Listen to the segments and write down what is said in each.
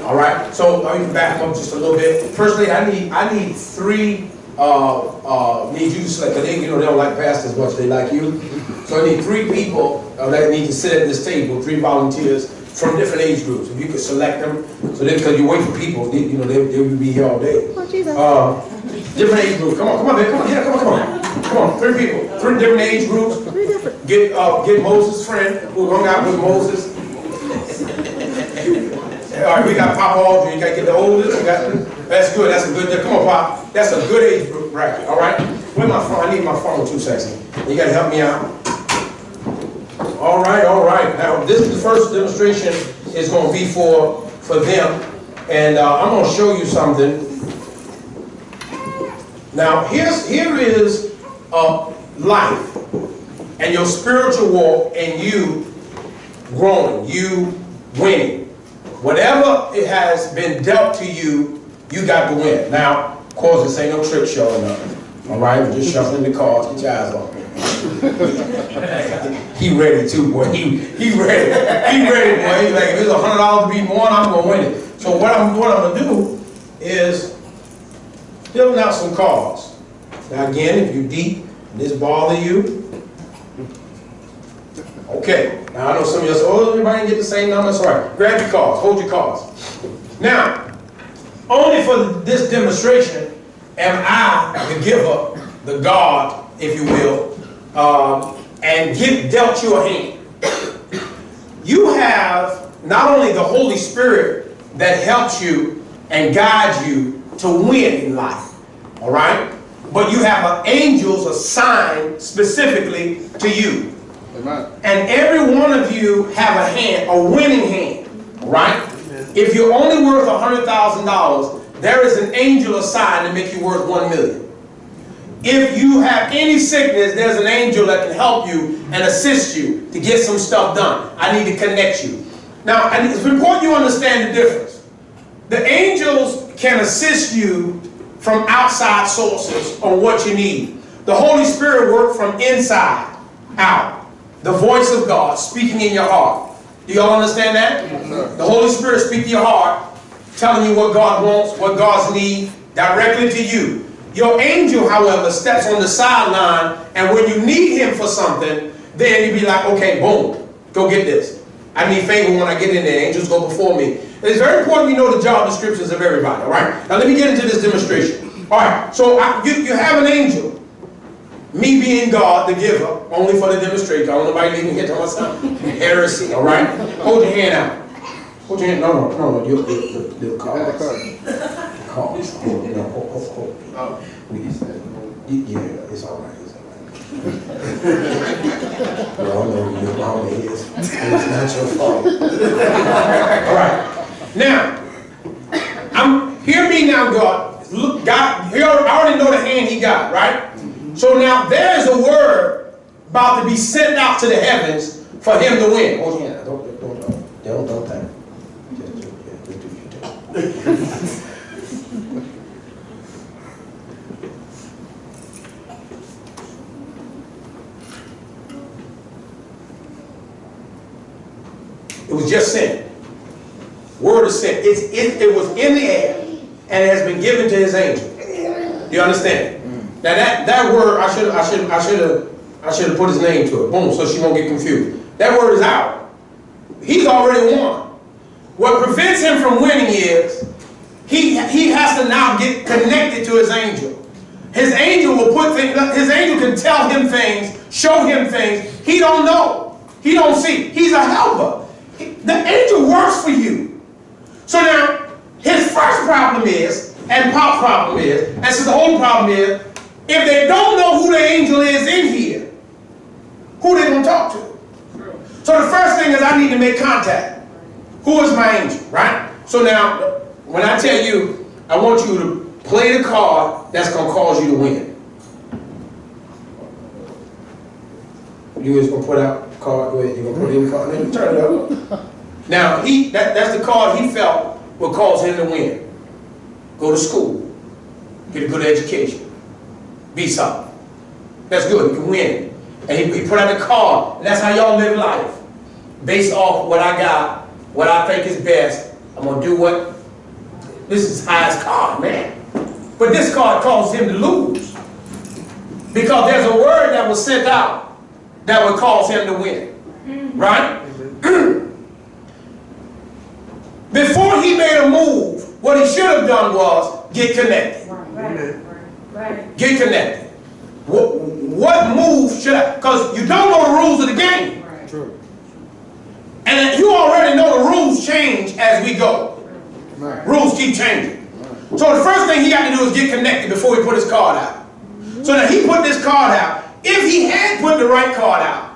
All right. So you can back them up just a little bit. Personally, I need three. Need you to select. They, they don't like pastors as much as they like you. So I need three people that need to sit at this table. 3 volunteers from different age groups. If you could select them, so then because you wait for people, they will be here all day. Oh, Jesus. Different age groups. Come on, baby. Come on, yeah, come on. 3 people, 3 different age groups. 3 different. Get Moses' friend who hung out with Moses. All right, we got Papa Aldrin. You got to get the oldest. That's good. That's a good. Come on, Pop. That's a good age group, right? All right. Where's my phone? I need my phone 2 seconds. You got to help me out. All right, all right. Now this is the first demonstration. Is going to be for them, and I'm going to show you something. Now here is life and your spiritual walk, and you growing, you winning. Whatever it has been dealt to you, you got to win. Now, of course, this ain't no trick show or nothing. All right, we're just shuffling the cards. Get your eyes off me. He ready too, boy. He ready. He ready, boy. He's like, if it's $100 to be won, I'm gonna win it. So what I'm gonna do is filling out some cards. Now again, if you deep, this bother you. Okay. Now I know some of you say, oh, everybody can get the same number. That's all right. Grab your cards. Hold your cards. Now, only for this demonstration am I the giver, the God, if you will, and dealt you a hand. You have not only the Holy Spirit that helps you and guides you to win in life, all right? But you have angels assigned specifically to you. Amen. And every one of you have a hand, a winning hand, all right? If you're only worth $100,000, there is an angel assigned to make you worth $1 million. If you have any sickness, there's an angel that can help you and assist you to get some stuff done. I need to connect you. Now, it's important you understand the difference. The angels can assist you from outside sources on what you need. The Holy Spirit works from inside out. The voice of God speaking in your heart. Do y'all understand that? Yes, sir. The Holy Spirit speaks to your heart, telling you what God wants, what God's need, directly to you. Your angel, however, steps on the sideline, and when you need him for something, then you be like, okay, boom, go get this. I need favor when I get in there. Angels go before me. It's very important you know the job descriptions of everybody, all right? Now let me get into this demonstration. All right, so you have an angel. Me being God, the giver, only for the demonstration. I don't know nobody leaving here talking about something. Heresy, all right? Hold your hand out. Hold your hand. No. The cards. Cards. Hold. Oh. Yeah, it's all right. It's all right. We all know your mama is. It's not your fault. All right. Now, hear me now, God. Look, God, I already know the hand he got, right? So now there's a word about to be sent out to the heavens for him to win. Hold your hand. Don't think. It was just sent. Word is sent. It was in the air and it has been given to his angel. Do you understand? Now that word, I should have put his name to it. Boom, so she won't get confused. That word is out. He's already won. What prevents him from winning is he has to now get connected to his angel. His angel will put things. His angel can tell him things, show him things. He don't know. He don't see. He's a helper. The angel works for you. So now his first problem is, and Pop's problem is, and so the whole problem is, if they don't know who the angel is in here, who they going to talk to? So the first thing is I need to make contact. Who is my angel, right? So now, when I tell you, I want you to play the card that's going to cause you to win. You is going to put out the card. Go ahead. You're going to put in the card. Then you turn it up. Now, that's the card he felt would cause him to win. Go to school. Get a good education. Be something. That's good. You can win. And he put out the card. And that's how y'all live life. Based off what I got, what I think is best, I'm going to do what? This is his highest card, man. But this card caused him to lose. Because there's a word that was sent out that would cause him to win. Right? Before he made a move, what he should have done was get connected. Right. Get connected. What move should I? Because you don't know the rules of the game. Right. True. And you already know the rules change as we go. Right. Rules keep changing. Right. So the first thing he got to do is get connected before he put his card out. So that he put this card out. If he had put the right card out,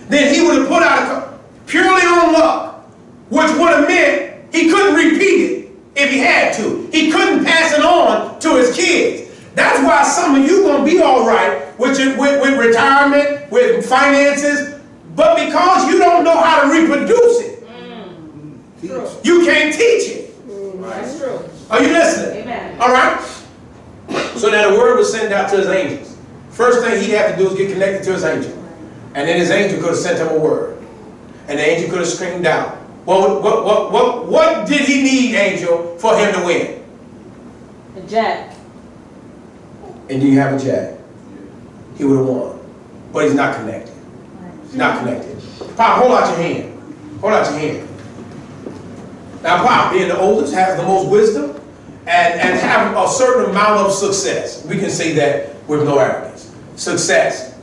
then he would have put out a card purely on luck, which would have meant he couldn't repeat it if he had to. He couldn't pass it on to his kids. That's why some of you going to be all right with retirement, with finances, but because you don't know how to reproduce it, you can't teach it. That's true. Are you listening? Amen. All right? So now the word was sent out to his angels. First thing he had to do is get connected to his angel. And then his angel could have sent him a word. And the angel could have screamed out. Well, what did he need, angel, for him to win? A jack. And do you have a jack? He would have won. But he's not connected. He's not connected. Pop, hold out your hand. Hold out your hand. Now, Pop, being the oldest, has the most wisdom and have a certain amount of success. We can say that with no arrogance. Success.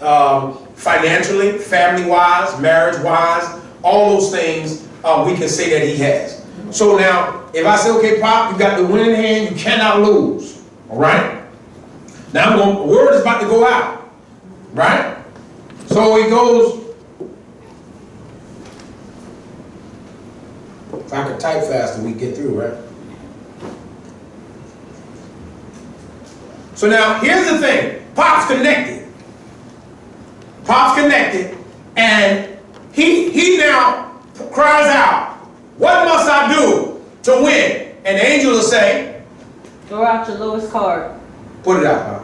Financially, family-wise, marriage-wise, all those things we can say that he has. So now, if I say, okay, Pop, you got the winning hand, you cannot lose. All right? Now, the word is about to go out. Right? So he goes. If I could type faster, we'd get through, right? So now, here's the thing. Pop's connected. Pop's connected. And he now cries out, what must I do to win? And the angel will say, throw out your lowest card. Put it out, Pop.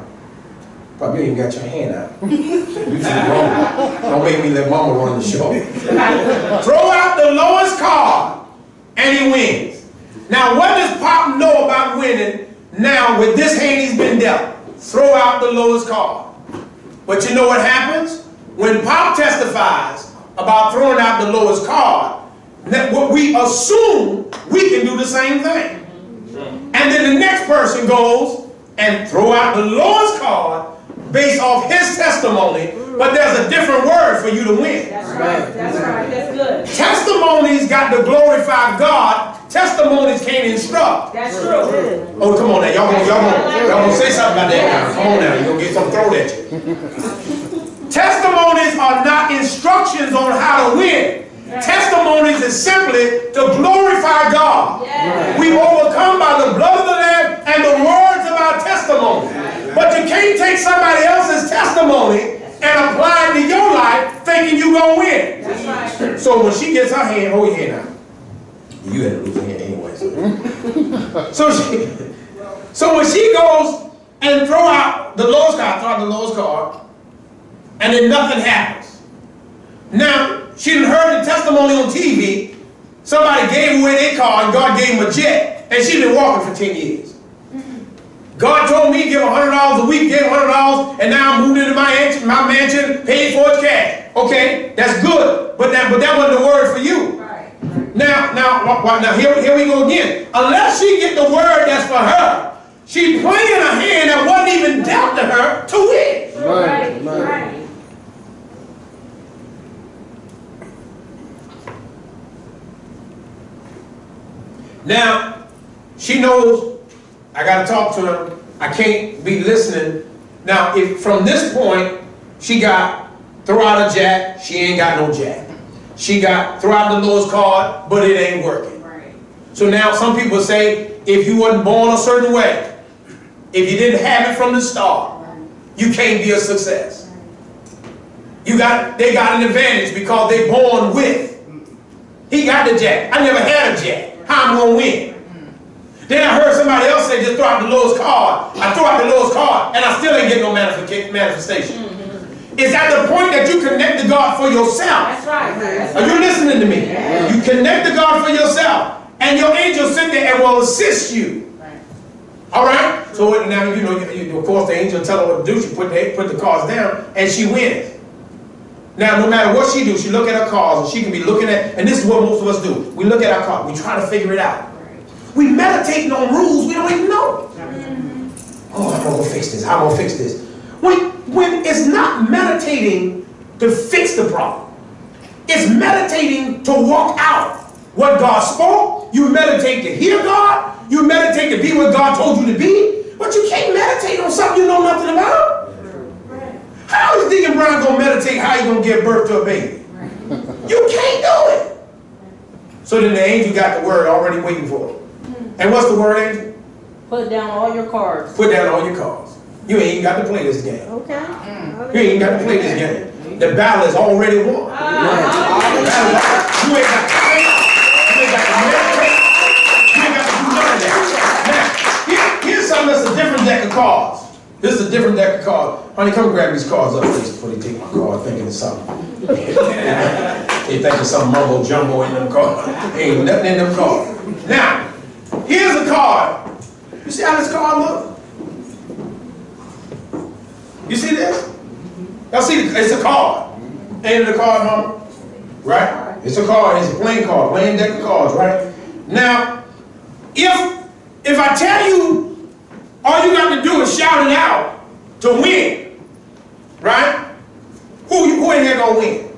Pop, you ain't got your hand out. You don't make me let Mama run the show. Throw out the lowest card, and he wins. Now, what does Pop know about winning now with this hand he's been dealt? Throw out the lowest card. But you know what happens? When Pop testifies about throwing out the lowest card, what we assume we can do the same thing. And then the next person goes and throw out the lowest card based off his testimony, but there's a different word for you to win. That's right. That's right. That's good. Testimonies got to glorify God. Testimonies can't instruct. That's true. Oh, come on now. Y'all gonna say something about that now. Come on now. You're going to get something thrown at you. Testimonies are not instructions on how to win. Testimonies is simply to glorify God. Yes. We overcome by the blood of the Lamb and the words of our testimony. But you can't take somebody else's testimony and apply it to your life thinking you're going to win. That's right. So when she gets her hand, hold your hand out. You had to lose your hand anyway. So when she goes and throw out the lowest card, and then nothing happens. Now, she done heard the testimony on TV. Somebody gave away their car and God gave him a jet. And she's been walking for 10 years. God told me to give $100 a week, gave $100, and now I'm moved into my mansion, paid for it cash. Okay, that's good. But that wasn't the word for you. Right. Now here we go again. Unless she get the word that's for her, she's playing a hand that wasn't even dealt to her to win. Right. Now, she knows I got to talk to her. I can't be listening. Now, if from this point, she got throw out a jack, she ain't got no jack. She got throw out the lowest card, but it ain't working. Right. So now some people say, if you wasn't born a certain way, if you didn't have it from the start, you can't be a success. They got an advantage because they born with. He got the jack. I never had a jack. How I'm going to win? Then I heard somebody else say, just throw out the lowest card. I throw out the lowest card, and I still ain't getting no manifestation. It's at the point that you connect to God for yourself. That's right. Are you listening to me? Yeah. You connect to God for yourself. and your angel sit there and will assist you. All right? So now, you know, of course, the angel tell her what to do. She put the cards down, and she wins. Now, no matter what she do, she look at her cards, and she can be looking at, and this is what most of us do. We look at our cards. We try to figure it out. We meditating on rules we don't even know. Oh, I'm going to fix this. I'm going to fix this. When it's not meditating to fix the problem. It's meditating to walk out what God spoke. You meditate to hear God. You meditate to be what God told you to be. But you can't meditate on something you know nothing about. How is Deacon Brown going to meditate how he's going to give birth to a baby? You can't do it. So then the angel got the word already waiting for him. And what's the word, angel? Put down all your cards. Put down all your cards. You ain't even got to play this game. Okay. You ain't even got to play this game. The battle is already won. You ain't got to play. You ain't got to meditate. You ain't got to do none of that. Now, here's something that's a different deck of cards. This is a different deck of cards. Honey, come grab these cards up, please, before they take my card, thinking it's something. They think it's some mumbo jumbo in them cards. Ain't nothing in them cards. Now, here's a card. You see how this card looks? You see this? Y'all see, it's a card. Ain't it a card, mama? Right? It's a card. It's a playing card. Playing deck of cards, right? Now, if I tell you, all you got to do is shout it out to win, right? Who in here gonna win?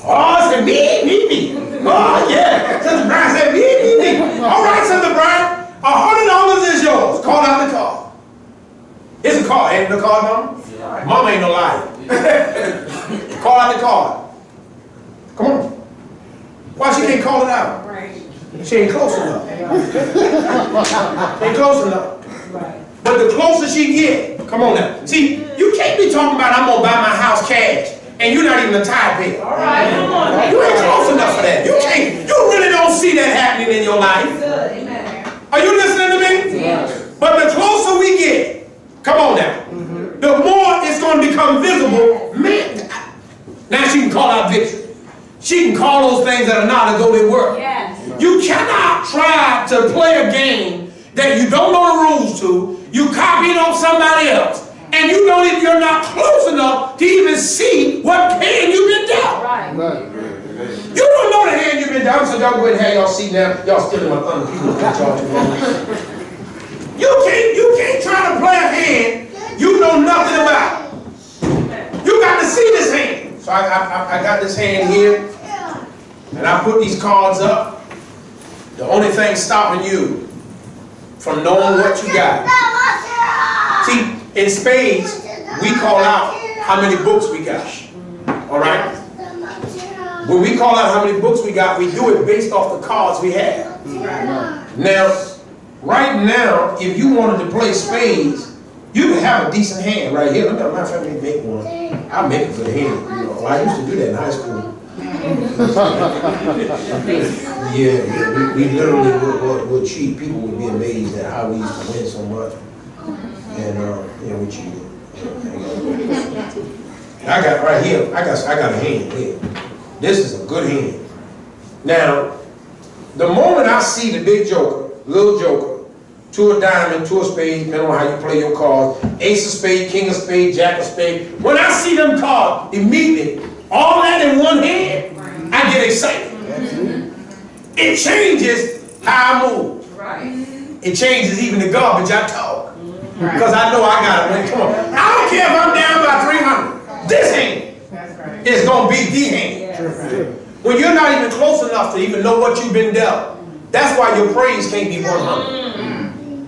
Oh, it's me. Oh, yeah. Sister Brian said me. All right, Sister Brian. $100 is yours. Call out the card. It's a card. Ain't it a card, Mama? Yeah. Mama ain't no liar. Call out the card. Come on. Why she can't call it out? Right. She ain't close enough. Ain't close enough. Right. But the closer she get, come on now. See, you can't be talking about I'm gonna buy my house cash and you're not even a tithe payer. All right, come on. You ain't close enough for that. You can't. You really don't see that happening in your life. Are you listening to me? Yes. But the closer we get, come on now, the more it's going to become visible. Man, now she can call out victory. She can call those things that are not as though they were. Yes. You cannot try to play a game that you don't know the rules to. You copy it on somebody else, and you're not close enough to even see what hand you've been dealt. Right. You don't know the hand you've been dealt, so y'all go ahead and have y'all seat now. Y'all stealing my thunder. People think y'all too long. You can't try to play a hand you know nothing about. You got to see this hand. So I got this hand here, and I put these cards up. The only thing stopping you from knowing what you got. See, in spades, we call out how many books we got. All right? When we call out how many books we got, we do it based off the cards we have. Now, right now, if you wanted to play spades, you could have a decent hand right here. Let me make one. I'll make it for the hand. You know, well, I used to do that in high school. Yeah, we literally would cheat. People would be amazed at how we used to win so much. And yeah, we cheated. I got right here. I got a hand here. This is a good hand. Now, the moment I see the big joker, little joker, two of diamond, two of spades, depending on how you play your cards, ace of spade, king of spade, jack of spade. When I see them cards, immediately, all that in one hand, I get excited. It changes how I move. It changes even the garbage I talk. Because I know I got to win. Come on. I don't care if I'm down by 300. This hand is going to be the hand. When you're not even close enough to even know what you've been dealt, that's why your praise can't be 100.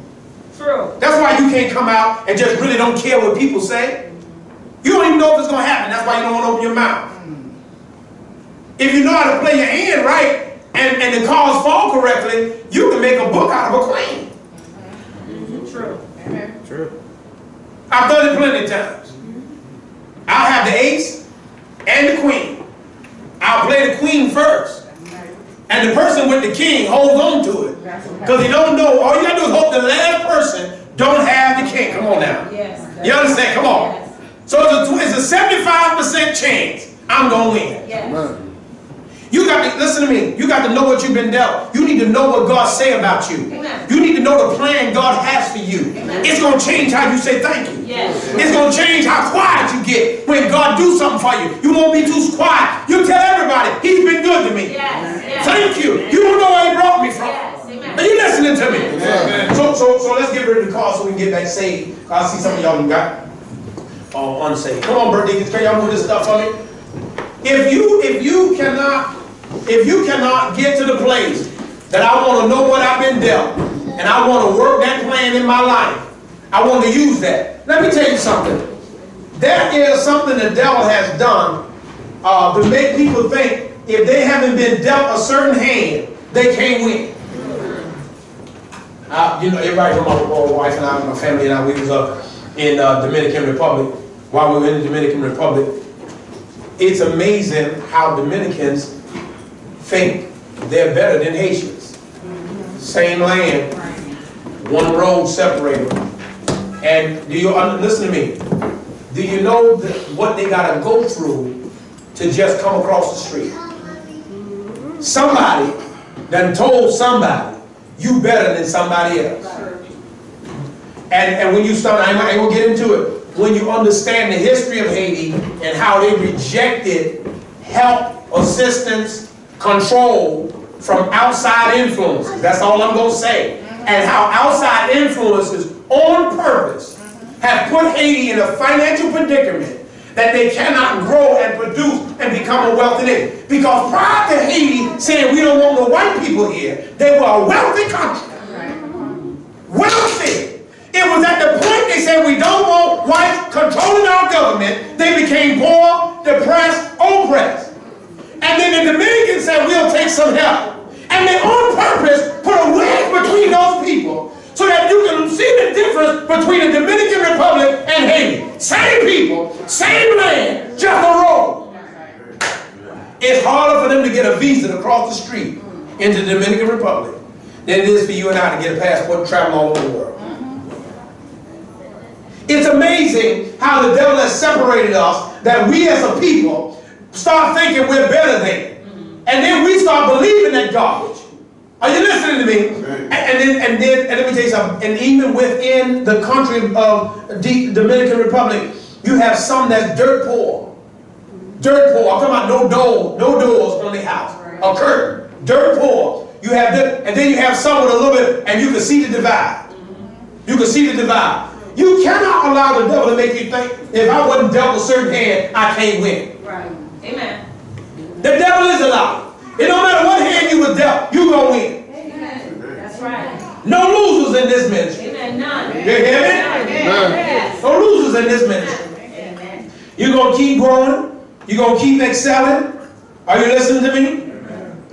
True. That's why you can't come out and just really don't care what people say. You don't even know if it's going to happen. That's why you don't want to open your mouth. If you know how to play your hand right and the cards fall correctly, you can make a book out of a queen. True. True. I've done it plenty of times. I'll have the ace and the queen. I'll play the queen first. And the person with the king holds on to it. Because he don't know. All you got to do is hope the last person don't have the king. Come on now. Yes. You understand? Come on. Yes. So it's a 75% chance I'm going to win. Yes. You got to, listen to me, you got to know what you've been dealt. You need to know what God say about you. Amen. You need to know the plan God has for you. Amen. It's going to change how you say thank you. Yes. It's going to change how quiet you get when God do something for you. You won't be too quiet. You tell everybody, he's been good to me. Yes. Yes. Thank you. You don't know where he brought me from. Yes. Amen. Are you listening to me? Amen. So let's get rid of the car so we can get back saved. I see some of y'all who got unsaved. Come on, birthday, can y'all move this stuff for me? If you cannot get to the place that I want to know what I've been dealt, and I want to work that plan in my life, I want to use that. Let me tell you something. There is something the devil has done to make people think if they haven't been dealt a certain hand, they can't win. You know, everybody from my wife and I, my family and I, we was up in Dominican Republic. While we were in the Dominican Republic, it's amazing how Dominicans think they're better than Haitians. Same land, one road separated. And do you listen to me? Do you know what they got to go through to just come across the street? Somebody done told somebody you better than somebody else. And when you start, I ain't gonna get into it. When you understand the history of Haiti and how they rejected help, assistance, control from outside influences. That's all I'm going to say. And how outside influences on purpose have put Haiti in a financial predicament that they cannot grow and produce and become a wealthy nation. Because prior to Haiti saying we don't want no white people here, they were a wealthy country. Wealthy. It was at the point they said we don't want whites controlling our government, they became poor, depressed, oppressed. And then the Dominicans said we'll take some help. And they on purpose put a wedge between those people so that you can see the difference between the Dominican Republic and Haiti. Same people, same land, just a road. It's harder for them to get a visa to cross the street into the Dominican Republic than it is for you and I to get a passport and travel all over the world. It's amazing how the devil has separated us, that we as a people start thinking we're better than. And then we start believing that garbage. Are you listening to me? And then let me tell you something. And even within the country of the Dominican Republic, you have some that's dirt poor. Dirt poor. I'm talking about no doors on the house. A curtain. Dirt poor. You have this, and then you have some with a little bit, and you can see the divide. You can see the divide. You cannot allow the devil to make you think, if I wasn't dealt a certain hand, I can't win. Right. Amen. The devil is a liar. It don't matter what hand you was dealt, you gonna win. Amen. That's right. No losers in this ministry. Amen. None. You hear me? Yes. No losers in this ministry. Amen. You're gonna keep growing. You're gonna keep excelling. Are you listening to me?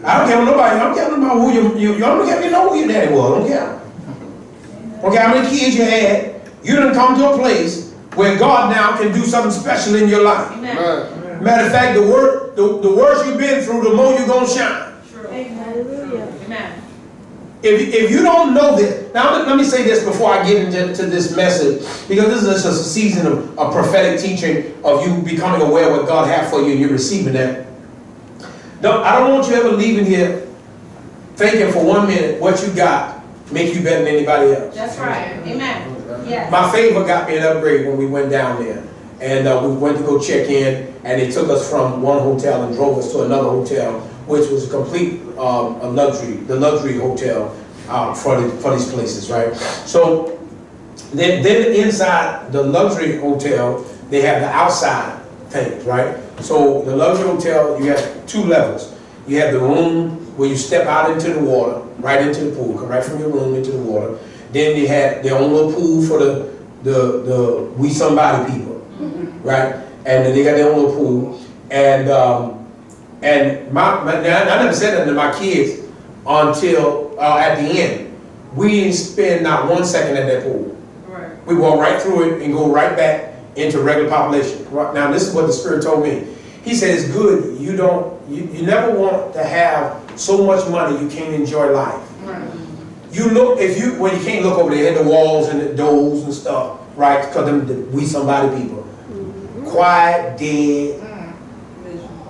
I don't care what nobody. I don't care about who you don't care if you know who your daddy was. I don't care. Okay, how many kids you had? You done come to a place where God now can do something special in your life. Amen. Matter of fact, the worse you've been through, the more you're going to shine. True. Amen. If you don't know this, now let me say this before I get into this message, because this is just a season of prophetic teaching, of you becoming aware of what God has for you and you're receiving that. I don't want you ever leaving here thinking for 1 minute what you got make you better than anybody else. That's right. Amen. Yes. My favor got me an upgrade when we went down there. And we went to go check in, and they took us from one hotel and drove us to another hotel, which was a complete a luxury hotel for these places, right? So then inside the luxury hotel, they have the outside things, right? So the luxury hotel, you have 2 levels. You have the room where you step out into the water, right into the pool, come right from your room into the water. Then they had their own little pool for the we somebody people, right? And then they got their own little pool. And I never said that to my kids until at the end. We didn't spend not 1 second at that pool. Right. We walk right through it and go right back into regular population. Now this is what the Spirit told me. He said it's good. You never want to have so much money you can't enjoy life. Right. You look, when you can't look over there at the walls and the doors and stuff, right? Because we somebody people. Quiet, dead.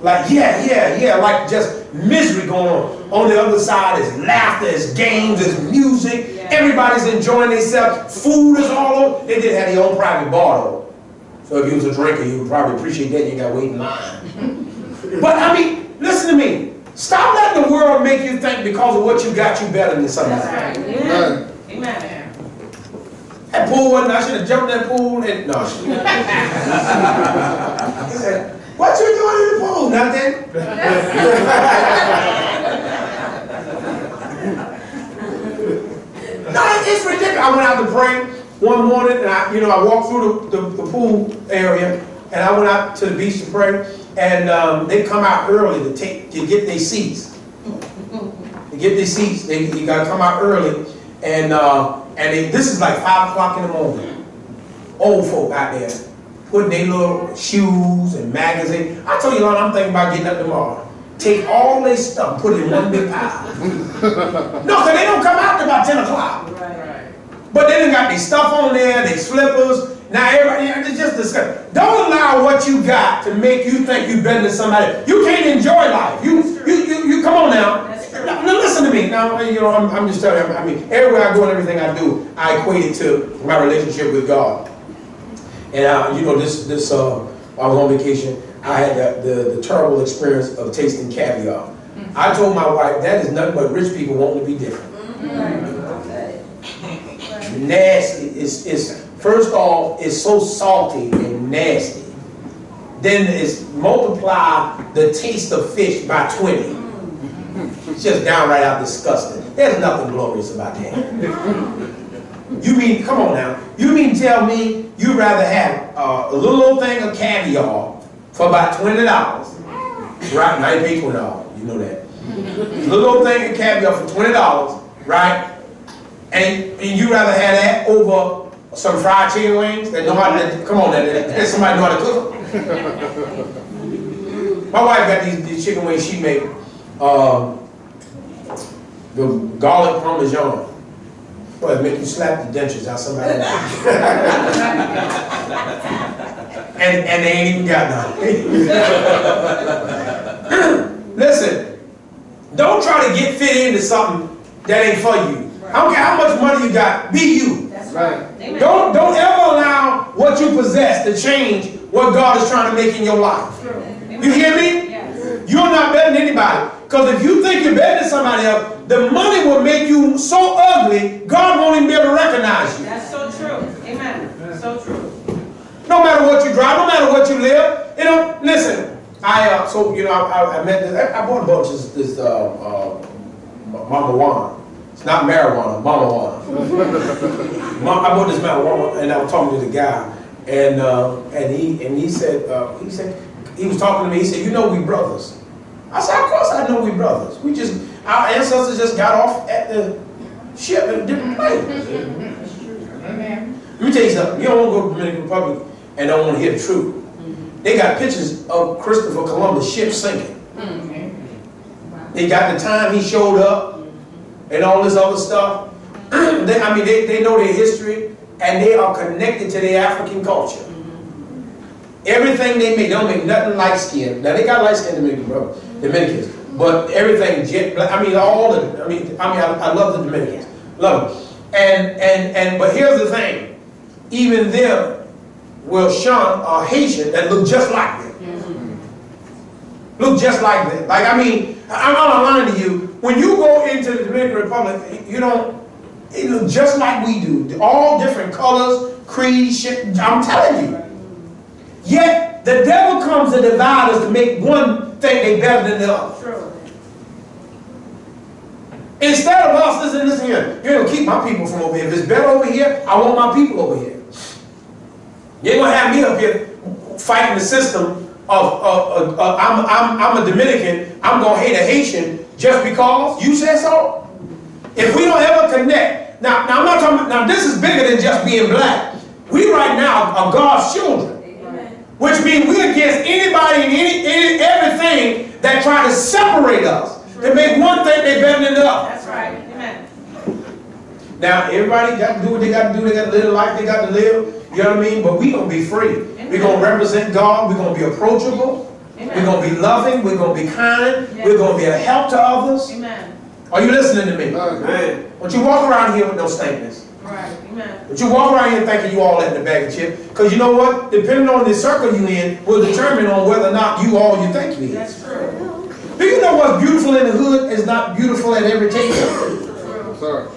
Like, yeah, like just misery going on. On the other side is laughter, is games, is music. Yeah. Everybody's enjoying themselves. Food is all over. They did have their own private bar though. So if you was a drinker, you would probably appreciate that. You got to wait in line. But I mean, listen to me. Stop letting the world make you think because of what you got, you better than somebody. That's right. Amen. Amen. That pool wasn't, I should have jumped in that pool and no. He said, what you doing in the pool? Nothing. No, it's ridiculous. I went out to pray one morning and I walked through the pool area and I went out to the beach to pray and they come out early to get their seats. To get their seats, you got to come out early and this is like 5 o'clock in the morning. Old folk out there putting their little shoes and magazines. I told you, Lord, I'm thinking about getting up tomorrow. Take all their stuff, put it in one big pile. No, because they don't come out till about 10 o'clock. Right. But they done got their stuff on there, their slippers. Now everybody, it's just disgusting. Don't allow what you got to make you think you're better than somebody. You can't enjoy life. You come on now. Now listen to me. Now, I'm just telling you, I mean, everywhere I go and everything I do, I equate it to my relationship with God. And I was on vacation. I had the terrible experience of tasting caviar. I told my wife, that is nothing but rich people wanting to be different. Nasty. It's first off, it's so salty and nasty. Then it's multiply the taste of fish by 20. It's just downright out disgusting. There's nothing glorious about that. You mean, come on now, you mean tell me you'd rather have a little old thing of caviar for about $20, right? Now you pay $20, you know that. A little old thing of caviar for $20, right? And you'd rather have that over some fried chicken wings that know how to, come on, that somebody know how to cook. My wife got these chicken wings she made, the garlic parmesan. Boy, it make you slap the dentures out somebody else. and they ain't even got none. Listen, don't try to get fit into something that ain't for you. Right. I don't care how much money you got, be you. That's right. Don't ever allow what you possess to change what God is trying to make in your life. True. You hear me? Yes. You're not better than anybody. Because if you think you're better than somebody else, the money will make you so ugly, God won't even be able to recognize you. That's so true. Amen. So true. No matter what you drive, no matter what you live, listen. I met this. I bought a bunch of this marijuana. It's not marijuana, mamajuana. I bought this marijuana, and I was talking to the guy, and he said he was talking to me. He said, we brothers. I said, of course I know we brothers. Our ancestors just got off at the ship in a different place. Let me tell you something. You don't want to go to the Dominican Republic and don't want to hear the truth. They got pictures of Christopher Columbus' ship sinking. They got the time he showed up and all this other stuff. They know their history and they are connected to their African culture. Everything they make, they don't make nothing light skin. Now they got light skin Dominicans, but everything jet black. I love the Dominicans, love them. But here's the thing: even them will shun a Haitian that look just like them. Look just like them. I'm not lying to you. When you go into the Dominican Republic, it look just like we do. All different colors, creeds, shit. I'm telling you. Yet, the devil comes to divide us to make one think they better than the other. True. Instead of us, listen here, you're going to keep my people from over here. If it's better over here, I want my people over here. You ain't going to have me up here fighting the system of I'm a Dominican, I'm going to hate a Haitian just because you said so. If we don't ever connect, now I'm not talking about, now this is bigger than just being black. We right now are God's children. Which means we're against anybody and everything that try to separate us. To make one thing they better than the other. That's right. Amen. Now, everybody got to do what they got to do. They got to live the life they got to live. You know what I mean? But we're going to be free. We're going to represent God. We're going to be approachable. We're going to be loving. We're going to be kind. Yes. We're going to be a help to others. Amen. Are you listening to me? Amen. Don't you walk around here with no statements. Right. Amen. Don't you walk around here thinking you all in the bag of chips. Because you know what? Depending on the circle you're in will determine on whether or not you all you think you is. That's true. Do you know what's beautiful in the hood is not beautiful at every table? Sir.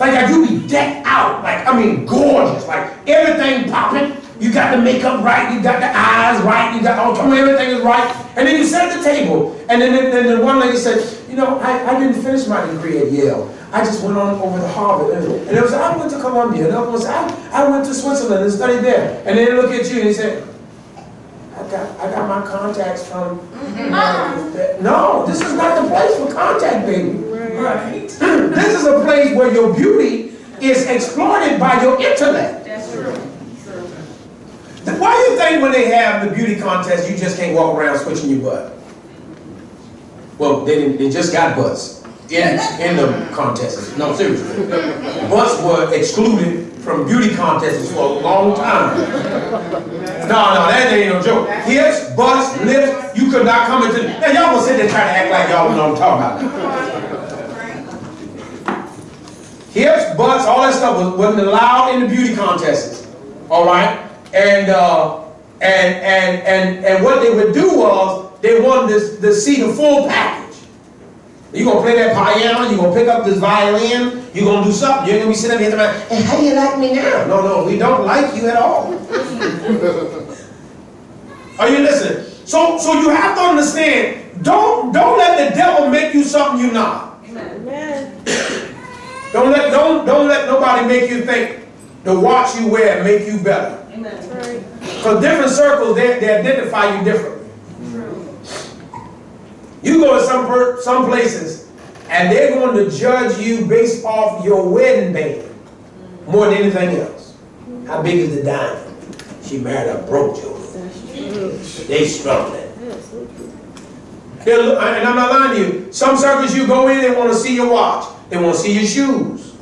Like you be decked out, like, I mean, gorgeous, like everything popping. You got the makeup right, you got the eyes right, you got everything is right. And then you sit at the table, and then the one lady said, you know, I didn't finish my degree at Yale. I just went on over to Harvard. And it was, I went to Columbia, and I went to Switzerland and studied there. And then they look at you and they say, I got my contacts from, no, this is not the place for contact, baby. Right. This is a place where your beauty is exploited by your intellect. That's true. Why do you think when they have the beauty contest, you just can't walk around switching your butt? Well, they just got butts in the contests. No, seriously. Butts were excluded from beauty contests for a long time. No, that ain't no joke. Hips, butts, lips, you could not come into... Now, y'all gonna sit there trying to act like y'all know what I'm talking about. Hips, butts, all that stuff wasn't allowed in the beauty contests. All right? And what they would do was they wanted to see the full package. You're going to play that piano, you're going to pick up this violin, you're going to do something. You're going to be sitting there and hey, how do you like me now? No, we don't like you at all. Are you listening? So you have to understand, don't let the devil make you something you're not. Amen. Don't let nobody make you think the watch you wear make you better. Because different circles, they identify you differently. You go to some places, and they're going to judge you based off your wedding band more than anything else. How big is the diamond? She married a broke Joe. They struggle that. And I'm not lying to you. Some circles you go in, they want to see your watch. They want to see your shoes.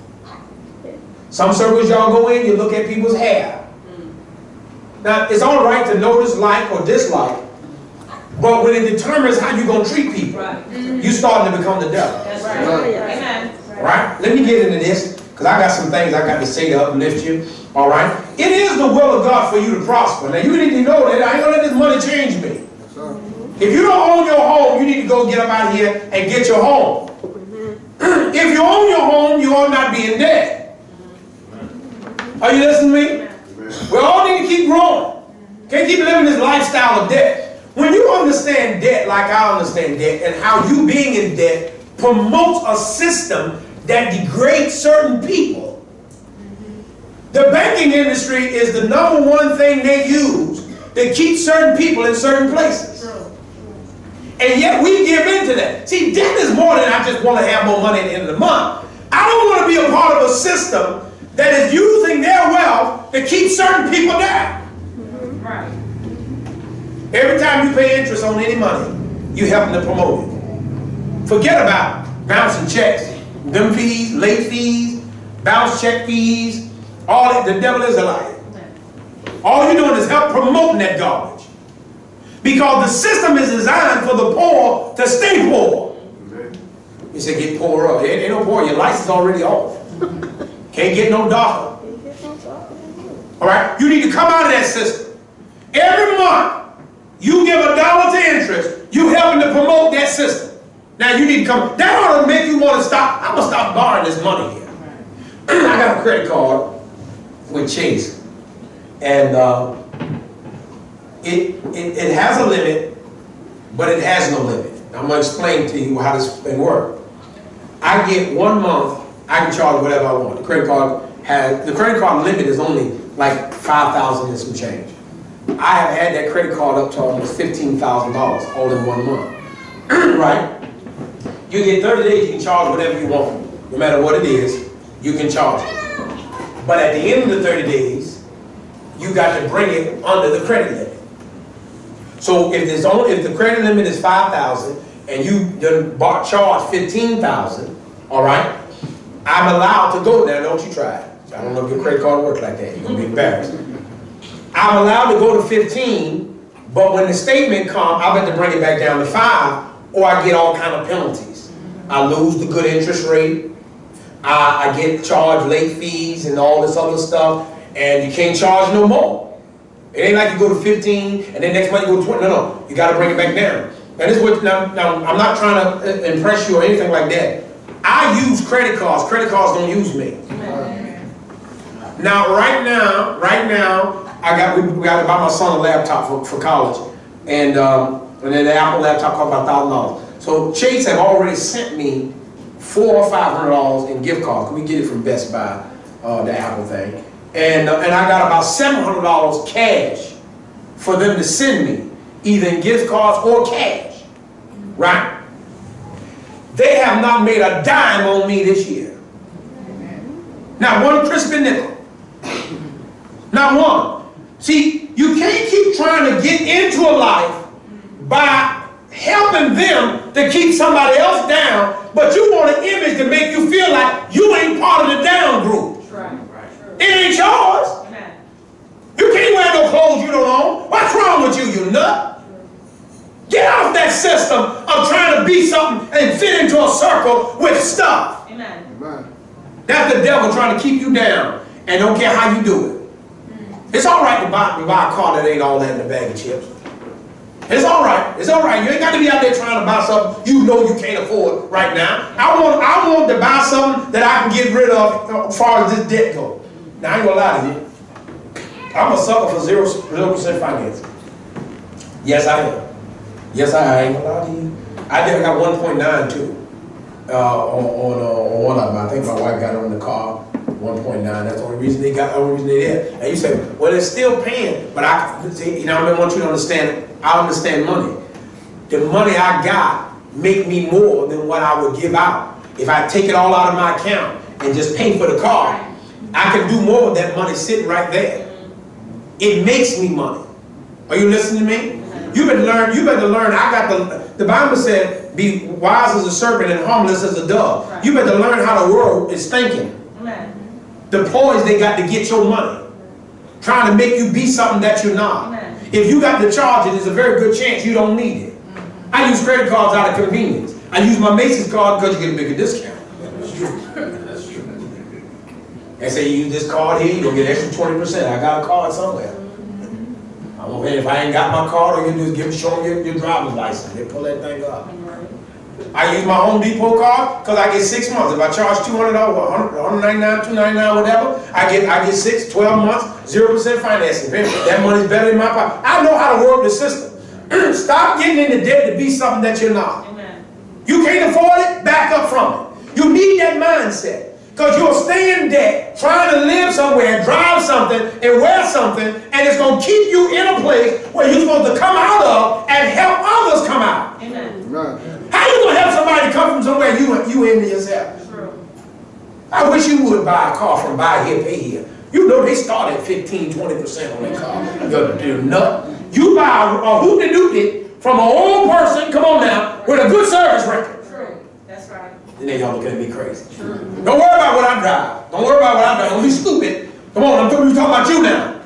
Some circles y'all go in, you look at people's hair. Now, it's all right to notice, like, or dislike, but when it determines how you're going to treat people, you're starting to become the devil. That's right. Amen. Right? Let me get into this, because I got some things I got to say to uplift you. All right? It is the will of God for you to prosper. Now, you need to know that I ain't going to let this money change me. If you don't own your home, you need to go get up out here and get your home. If you own your home, you ought not be in debt. Are you listening to me? We all need to keep growing. Can't keep living this lifestyle of debt. When you understand debt like I understand debt, and how you being in debt promotes a system that degrades certain people. The banking industry is the #1 thing they use to keep certain people in certain places. And yet we give into that. See, debt is more than I just want to have more money at the end of the month. I don't want to be a part of a system that is using their wealth to keep certain people down. Right. Every time you pay interest on any money, you helping to promote it. Forget about bouncing checks, them fees, late fees, bounce check fees, all that. The devil is a liar. All you're doing is help promoting that garbage. Because the system is designed for the poor to stay poor. You say get poor up. Ain't no poor. Your license is already off. Can't get no darker. All right? You need to come out of that system. Every month, you give $1 to interest, you helping to promote that system. Now you need to come. That ought to make you want to stop. I'm going to stop borrowing this money here. I got a credit card with Chase. And it has a limit, but it has no limit. I'm going to explain to you how this thing works. I get 1 month, I can charge whatever I want. The credit card limit is only like $5,000 and some change. I have had that credit card up to almost $15,000 all in 1 month. Right? You get 30 days, you can charge whatever you want. No matter what it is, you can charge it. But at the end of the 30 days, you got to bring it under the credit limit. So if the credit limit is $5,000 and you charge $15,000, all right, I'm allowed to go there. Don't you try it. I don't know if your credit card works like that. You're going to be embarrassed. I'm allowed to go to 15, But when the statement comes, I better bring it back down to 5, or I get all kind of penalties. I lose the good interest rate. I get charged late fees and all this other stuff, and you can't charge no more. It ain't like you go to 15 and then next month you go to 20. No, no, you got to bring it back down. And this is what, now I'm not trying to impress you or anything like that. I use credit cards. Credit cards don't use me. Now, right now, we got to buy my son a laptop for college, and then the Apple laptop cost about $1,000. So Chase have already sent me $400 or $500 in gift cards. We get it from Best Buy, the Apple thing, and I got about $700 cash for them to send me, either in gift cards or cash, right? They have not made a dime on me this year. Not one crispy nickel. Not one. See, you can't keep trying to get into a life by helping them to keep somebody else down, but you want an image to make you feel like you ain't part of the down group. Right. It ain't yours. You can't wear no clothes you don't own. What's wrong with you, you nut? Get off that system of trying to be something and fit into a circle with stuff. Amen. That's the devil trying to keep you down, and don't care how you do it. It's all right to buy a car that ain't all that in the bag of chips. It's all right. It's all right. You ain't got to be out there trying to buy something you know you can't afford right now. I want to buy something that I can get rid of as far as this debt goes. Now, I ain't going to lie to you. I'm a sucker for 0% financing. Yes, I am. Yes, I ain't going to lie to you. I got 1.92 on one of them. I think my wife got it on the car. 1.9. That's the only reason they got. The only reason they did. And you say, well, they're still paying. But I want you to understand. I understand money. The money I got make me more than what I would give out. If I take it all out of my account and just pay for the car, I can do more with that money sitting right there. It makes me money. Are you listening to me? You better learn. You better learn. I got the Bible said, "Be wise as a serpent and harmless as a dove." You better learn how the world is thinking. The ploys they got to get your money, trying to make you be something that you're not. If you got to charge it, there's a very good chance you don't need it. I use credit cards out of convenience. I use my Macy's card because you get a bigger discount. That's true. They say you use this card here, you'll get extra 20%. I got a card somewhere. If I ain't got my card, all you do is show them your driver's license. They pull that thing up. I use my Home Depot card because I get 6 months. If I charge $200, $199, $299, whatever, I get 6, 12 months, 0% financing. That money's better in my pocket. I know how to work the system. Stop getting into debt to be something that you're not. Amen. You can't afford it, back up from it. You need that mindset. Because you'll stay in debt, trying to live somewhere, drive something, and wear something, and it's going to keep you in a place where you're supposed to come out of and help others come out. Amen. Right. How you going to help somebody come from somewhere you into yourself? True. I wish you would buy a car from buy here, pay here. You know they start at 15, 20% on that car. You're nut. You buy a hoot-de-doot from an old person, come on now, with a good service record. True. That's right. Then y'all looking at me crazy. True. Don't worry about what I drive. Don't worry about what I drive. Don't be stupid. Come on, I'm talking about you now.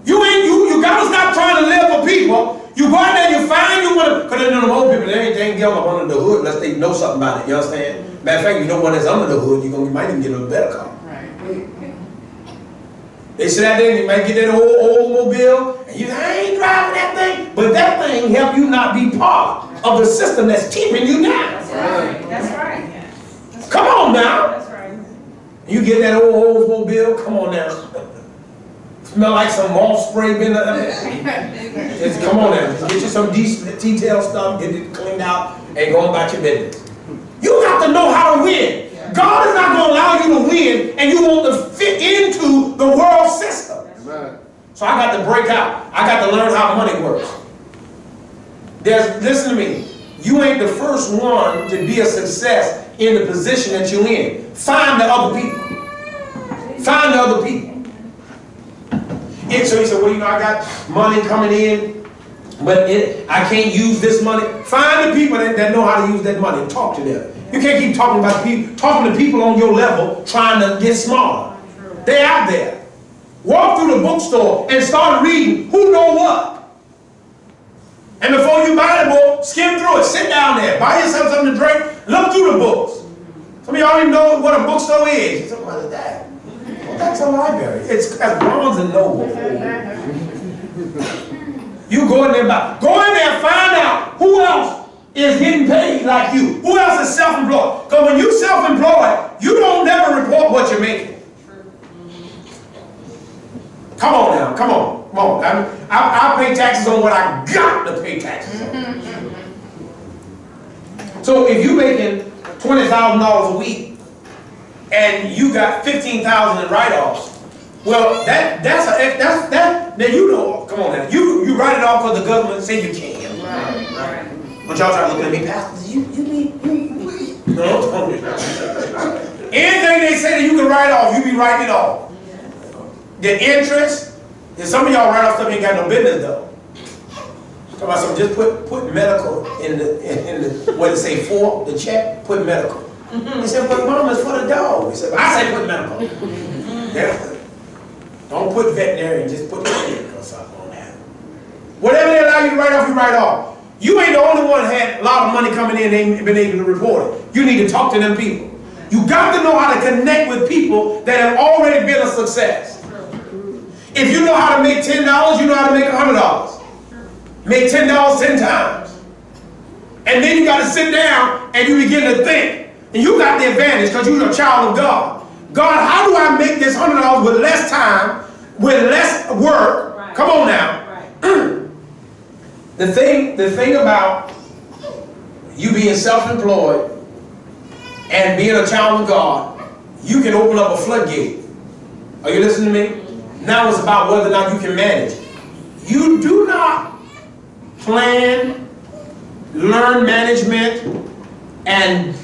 You gotta stop trying to live for people. You go out there, you find you want to, because they know the old people, they ain't get them up under the hood unless they know something about it. You understand? Matter of fact, you know what is under the hood, you might even get a better car. Right. They sit out there and you might get that old mobile, and you say, I ain't driving that thing. But that thing help you not be part of the system that's keeping you down. That's right. That's right. Come on now. That's right. You get that old Oldsmobile, come on now. Smell like some moth spray been come on now. Just get you some detailed stuff, get it cleaned out, and go about your business. You got to know how to win. God is not going to allow you to win, and you want to fit into the world system. So I got to break out. I got to learn how money works. Listen to me. You ain't the first one to be a success in the position that you're in. Find the other people. Find the other people. And so he said, well, I got money coming in, but I can't use this money. Find the people that know how to use that money and talk to them. You can't keep talking to people on your level trying to get smaller. They're out there. Walk through the bookstore and start reading Who Know What. And before you buy the book, skim through it. Sit down there. Buy yourself something to drink. Look through the books. Some of y'all don't even know what a bookstore is. You say, what is that? Well, that's a library. It's as Barnes and Noble. You go in there, go in there and find out who else is getting paid like you. Who else is self-employed? Because when you self-employed, you don't never report what you're making. Come on now, come on, come on. I pay taxes on what I got to pay taxes on. So if you're making $20,000 a week and you got $15,000 in write-offs, well, then you know. Come on now, you write it off because the government say you can. Right. But y'all try to look at me, Pastor. No. Anything they say that you can write off, you be writing it off. The interest, and some of y'all write off stuff you ain't got no business though. Talk about something, just put medical in the what it say for the check, put medical. He said, but Mom, it's for the dog. He said, I said put medical. Yeah. Don't put veterinary, just put medical or something on that. Whatever they allow you to write off, you write off. You ain't the only one that had a lot of money coming in and ain't been able to report it. You need to talk to them people. You got to know how to connect with people that have already been a success. If you know how to make $10, you know how to make $100. Make $10 10 times. And then you got to sit down and you begin to think. And you got the advantage because you're a child of God. God, how do I make this $100 with less time, with less work? Right. Come on now. Right. The thing about you being self-employed and being a child of God, you can open up a floodgate. Are you listening to me? Now it's about whether or not you can manage. You do not plan, learn management, and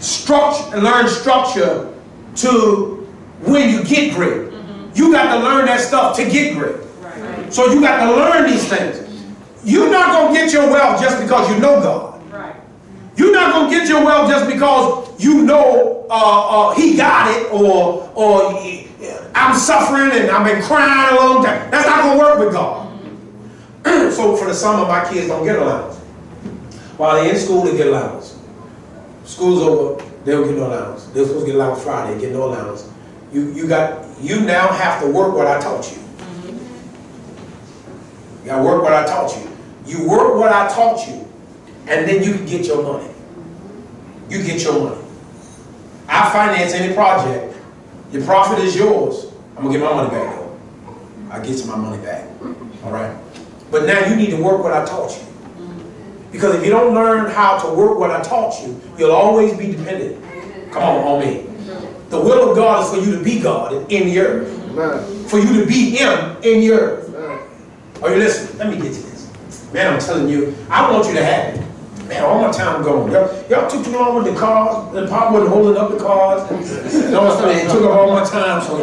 learn structure to when you get great. You got to learn that stuff to get great. Right. So you got to learn these things. You're not going to get your wealth just because you know God. Right. You're not going to get your wealth just because you know he got it or I'm suffering and I've been crying a long time. That's not going to work with God. So for the summer, my kids don't get allowance. While they're in school, they get allowance. School's over, they don't get no allowance. They're supposed to get allowance Friday, they get no allowance. You now have to work what I taught you. You got to work what I taught you. You work what I taught you, and then you can get your money. You get your money. I finance any project. Your profit is yours. I'm going to get my money back though. I get my money back. All right? But now you need to work what I taught you. Because if you don't learn how to work what I taught you, you'll always be dependent. Come on me. The will of God is for you to be God in the earth. For you to be Him in the earth. Are you listening? Let me get to this. Man, I'm telling you, I want you to have it. Man, all my time gone. Y'all took too long with the cars. The pop wasn't holding up the cars. It took up all my time, so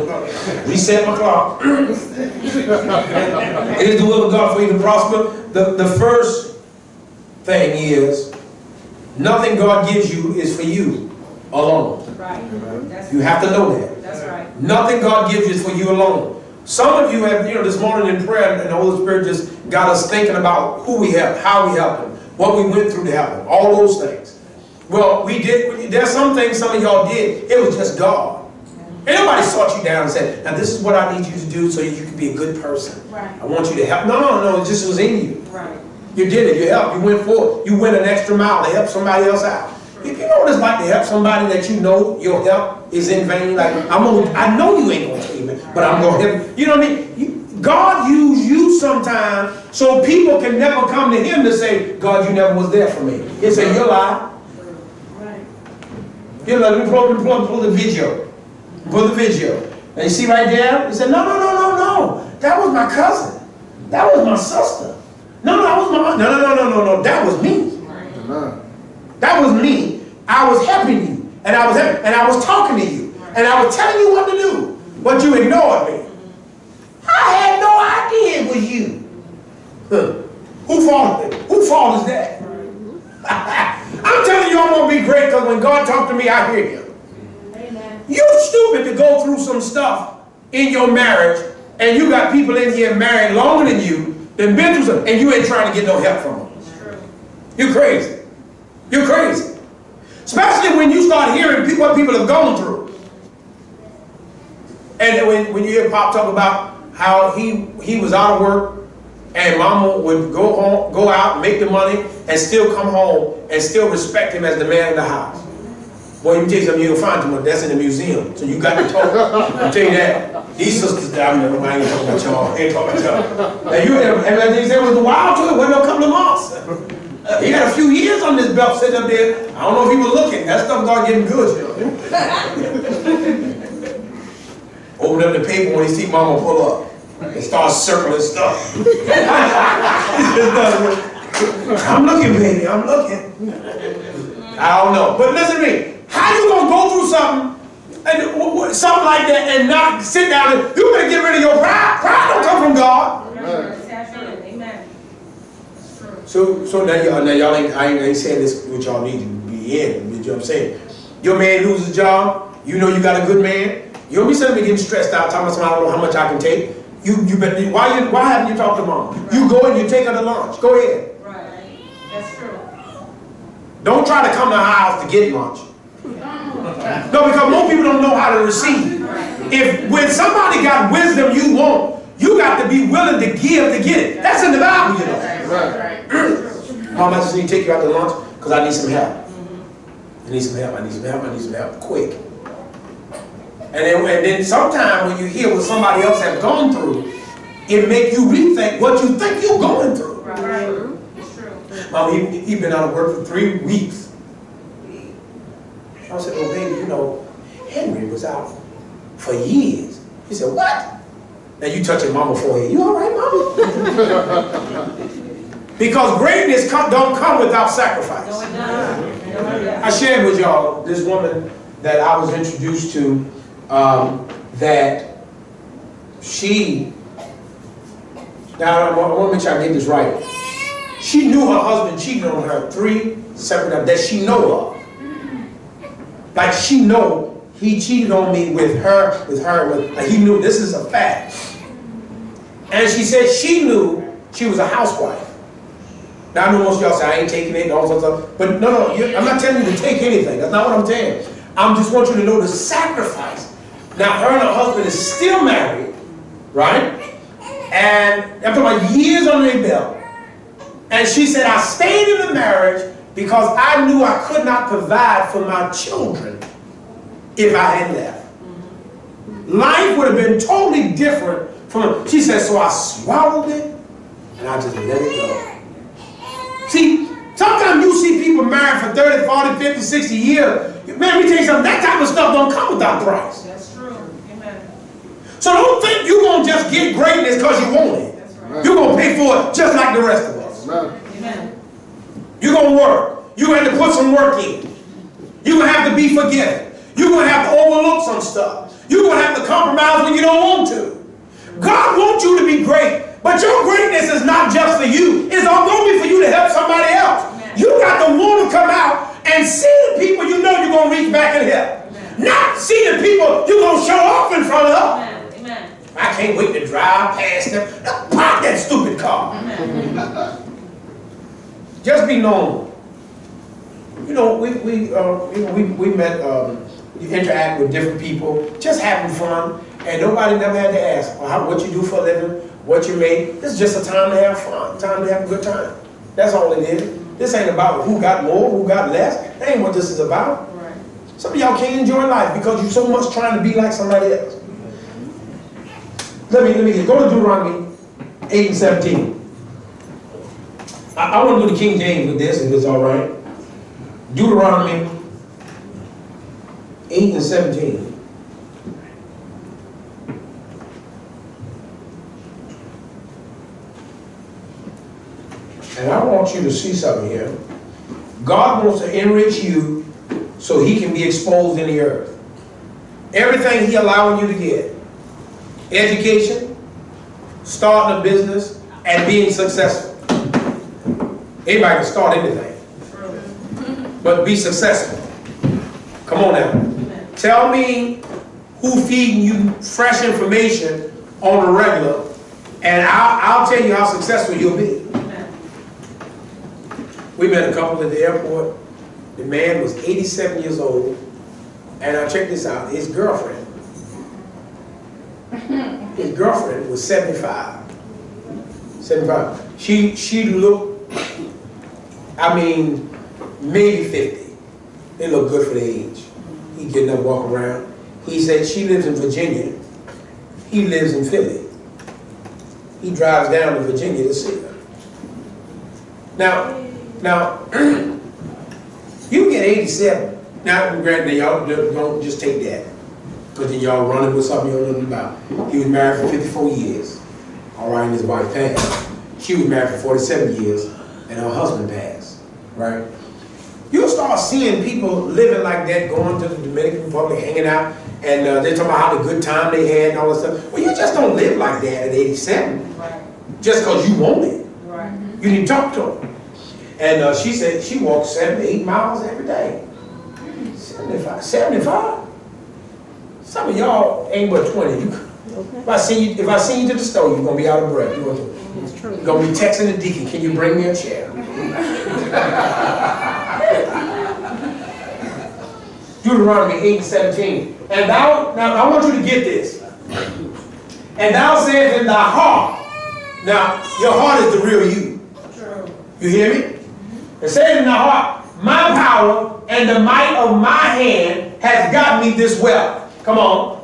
reset my clock. It is the will of God for you to prosper. The first thing is, nothing God gives you is for you alone. Right. You have to know that. That's right. Nothing God gives you is for you alone. Some of you have, this morning in prayer, and the Holy Spirit just got us thinking about who we help, how we help Him, what we went through to help Him, all those things. Well, there's some things some of y'all did, it was just God. Ain't nobody sought you down and said, now this is what I need you to do so you can be a good person. Right. I want you to help. No, it just was in you. Right. You did it, you helped, you went forward, you went an extra mile to help somebody else out. If you know what it's like to help somebody that you know your help is in vain, like I know you ain't gonna save it, but I'm gonna help. You know what I mean? God used you sometimes so people can never come to Him to say, God, you never was there for me. He said, you're lying. Right. You're like, let me pull the video. Pull the video. And you see right there? He said, no. That was my cousin. That was my sister. No, that was my no. That was me. That was me. I was helping you, and I was talking to you, and I was telling you what to do, but you ignored me. I had no idea it was you. Whose fault is that? I'm telling you, I'm gonna be great because when God talks to me, I hear Him. Amen. You're stupid to go through some stuff in your marriage, and you got people in here married longer than you, been through something, and you ain't trying to get no help from them. You're crazy. You're crazy. Especially when you start hearing what people have gone through. And when you hear Pop talk about how he was out of work and Mama would go out, make the money, and still come home and still respect him as the man of the house. Boy, you tell you something, you don't find too much. That's in the museum. So you got to talk. I'll tell you that. These sisters, I ain't talking about y'all. I ain't talking about y'all. Now you they said it was a while to it. Wasn't a couple of months. He had a few years on this belt sitting up there. I don't know if he was looking. That stuff started getting good. Open up the paper when he see Mama pull up. And start circling stuff. I'm looking, baby. I'm looking. I don't know. But listen to me. How you going to go through something like that and not sit down and you better get rid of your pride? Pride don't come from God. Amen. So now y'all I ain't saying this what y'all need to be in. You know what I'm saying? Your man loses his job. You know you got a good man. You don't be sitting there getting stressed out, talking about I don't know how much I can take. You better, why haven't you talked to Mom? Right. You go and you take her to lunch. Go ahead. Right. That's true. Don't try to come to our house to get lunch. No, because most people don't know how to receive. If when somebody got wisdom you want, you got to be willing to give to get it. That's in the Bible, you know. Mom, I just need to take you out to lunch because I need some help. I need some help. I need some help. I need some help quick. And then sometimes when you hear what somebody else has gone through, it makes you rethink what you think you're going through. Right. It's true. Mom, he been out of work for 3 weeks. I said, oh baby, you know, Henry was out for years. He said, what? Now you touching Mama forehead. You all right, Mama? Because greatness don't come without sacrifice. No, it doesn't. I shared with y'all this woman that I was introduced to, that she, now I want to make sure I get this right. She knew her husband cheated on her 3 separate times that she know of. Like she know he cheated on me with her, like he knew this is a fact. And she said she knew she was a housewife. Now I know most of y'all say I ain't taking it and all sorts of stuff, but no, I'm not telling you to take anything. That's not what I'm saying. I just want you to know the sacrifice. Now her and her husband is still married, right? And I'm talking about years under their belt. And she said, I stayed in the marriage because I knew I could not provide for my children if I had left. Life would have been totally different from, she said, so I swallowed it and I just let it go. See, sometimes you see people married for 30, 40, 50, 60 years. Man, let me tell you something, that type of stuff don't come without price. That's true. Amen. So don't think you're going to just get greatness because you want it. That's right. You're going to pay for it just like the rest of us. Amen. You're going to work. You're going to have to put some work in. You're going to have to be forgiven. You're going to have to overlook some stuff. You're going to have to compromise when you don't want to. God wants you to be great, but your greatness is not just for you. It's all going to be for you to help somebody else. Amen. You got to want to come out and see the people you know you're going to reach back and help. Amen. Not see the people you're going to show off in front of. Amen. Amen. I can't wait to drive past them. Park that stupid car. Amen. Just be normal. You know, we met, you interact with different people, just having fun, and nobody never had to ask, well, what you do for a living, what you make. This is just a time to have fun, time to have a good time. That's all it is. This ain't about who got more, who got less. That ain't what this is about. Right. Some of y'all can't enjoy life because you're so much trying to be like somebody else. Let me go to Deuteronomy 8 and 17. I want to do the King James with this, if it's all right. Deuteronomy 8 and 17. And I want you to see something here. God wants to enrich you so he can be exposed in the earth. Everything he allowing you to get. Education, starting a business, and being successful. Anybody can start anything, but be successful. Come on now. Amen. Tell me who feeding you fresh information on a regular, and I'll tell you how successful you'll be. Amen. We met a couple at the airport. The man was 87 years old, and check this out, his girlfriend was 75. 75. She looked, I mean, maybe 50. They look good for their age. He getting up, walking around. He said she lives in Virginia. He lives in Philly. He drives down to Virginia to see her. Now, you get 87. Now, granted, y'all don't just take that, because then y'all running with something you don't know about. He was married for 54 years. All right, and his wife passed. She was married for 47 years, and her husband passed. Right? You'll start seeing people living like that, going to the Dominican Republic, hanging out, and they're talking about how the good time they had and all that stuff. Well, you just don't live like that at 87, Right. just because you want it. Right. You need to talk to them. And she said she walks 7 to 8 miles every day. 75. 75? Some of y'all ain't but 20. If I send you to the store, you're gonna be out of breath. You're gonna be texting the deacon, can you bring me a chair? Deuteronomy 8:17. And now I want you to get this. And thou sayest in thy heart. Now, your heart is the real you. True. You hear me? It says in thy heart, my power and the might of my hand has got me this wealth. Come on.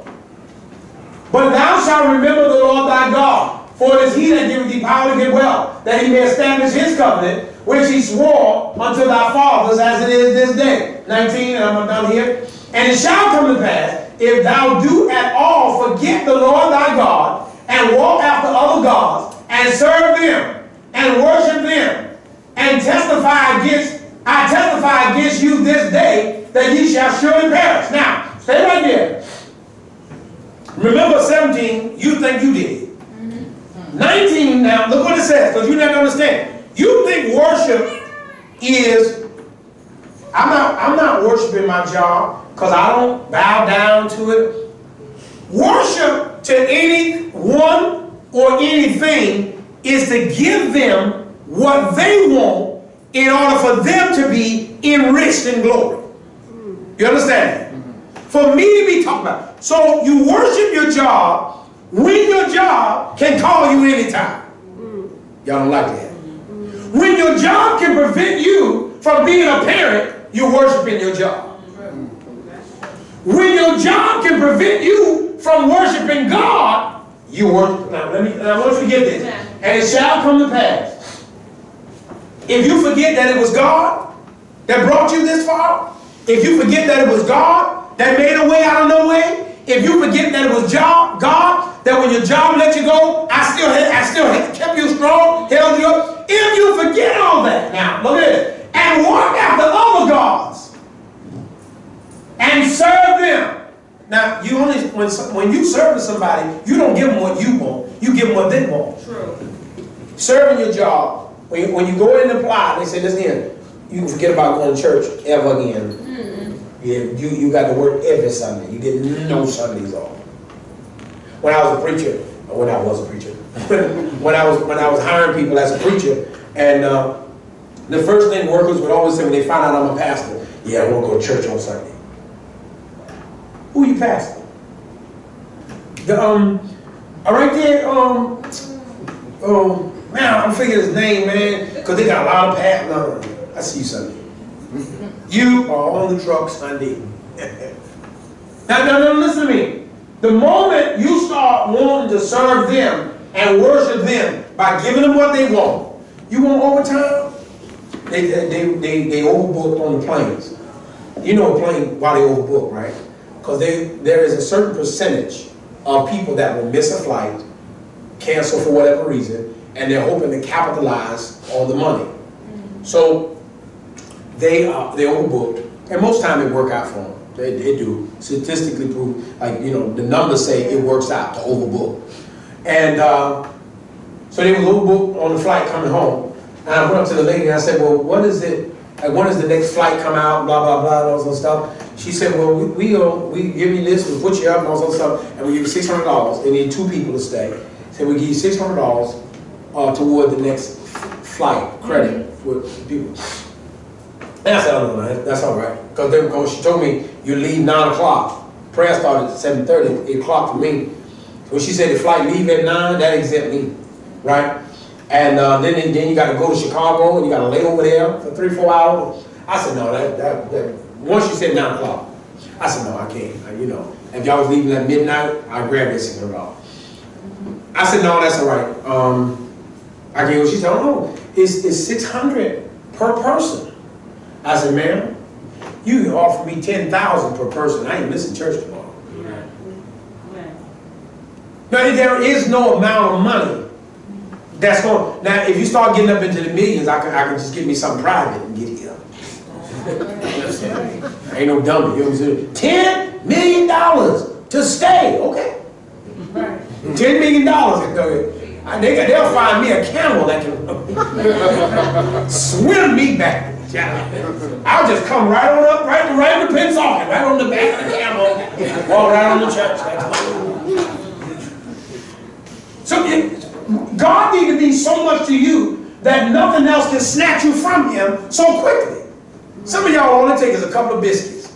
But thou shalt remember the Lord thy God, for it is he that giveth thee power to get wealth, that he may establish his covenant, which he swore unto thy fathers as it is this day. 19, and I'm down here. And it shall come to pass, if thou do at all forget the Lord thy God, and walk after other gods, and serve them, and worship them, and I testify against you this day, that ye shall surely perish. Now, stay right there. Remember 17, you think you did. 19 now, look what it says, because you never understand. You think worship is, I'm not worshiping my job, because I don't bow down to it. Worship to anyone or anything is to give them what they want in order for them to be enriched in glory. You understand that? For me to be talking about. So you worship your job when your job can call you anytime. Y'all don't like that. When your job can prevent you from being a parent, you're worshiping your job. When your job can prevent you from worshiping God, you worship. Now, I want you to get this. And it shall come to pass. If you forget that it was God that brought you this far, if you forget that it was God that made a way out of no way, if you forget that it was God that when your job let you go, I still kept you strong, held you up. If you forget all that, now look at it, and walk after other gods and serve them. Now you only when you serve somebody, you don't give them what you want, you give them what they want. True. Serving your job. When you go in and apply, they say, listen here, you can forget about going to church ever again. Yeah, you got to work every Sunday. You get no Sundays off. When I was a preacher, when I was hiring people as a preacher, and the first thing workers would always say when they find out I'm a pastor, yeah, I want to go to church on Sunday. Who you pastor? Right there, man, I'm figuring his name, man, because they got a lot of pastors. No, I see you Sunday. You are on the truck Sunday. Now, listen to me. The moment you start wanting to serve them and worship them by giving them what they want, you want overtime? They overbooked on the planes. You know a plane, why they overbook, right? Because there is a certain percentage of people that will miss a flight, cancel for whatever reason, and they're hoping to capitalize on the money. So they overbooked, and most time it work out for them. They do statistically prove, like the numbers say it works out to overbook, and so they was overbooked on the flight coming home. And I went up to the lady and I said, well, what is it? Like, when does the next flight come out? Blah blah blah, all that stuff. She said, well, we give you this, we put you up and all that stuff, and we give you $600. They need 2 people to stay. So we give you $600 toward the next flight credit with people. And I said, oh, no, that's all right. Because she told me, you leave 9 o'clock. Prayer started at 7:30, 8 o'clock for me. When she said the flight leave at 9, that exempt me, right? And then you got to go to Chicago and you got to lay over there for 3-4 hours. I said, no, that once she said 9 o'clock, I said, no, I can't. You know, if y'all was leaving at midnight, I'd grab this $600. I said, no, that's all right. I gave her, she said, oh, no, it's $600 per person. I said, ma'am, you can offer me $10,000 per person. I ain't missing church tomorrow. Now, there is no amount of money that's going. Now, if you start getting up into the millions, I can just get me something private and get here. I ain't no dummy. You know what I'm saying? $10 million to stay. Okay. $10 million. They'll find me a camel that can swim me back. I'll just come right on up, right in the Pensacola, right on the back of the camel, walk right on the church. So God needs to be so much to you that nothing else can snatch you from Him so quickly. Some of y'all only take is a couple of biscuits,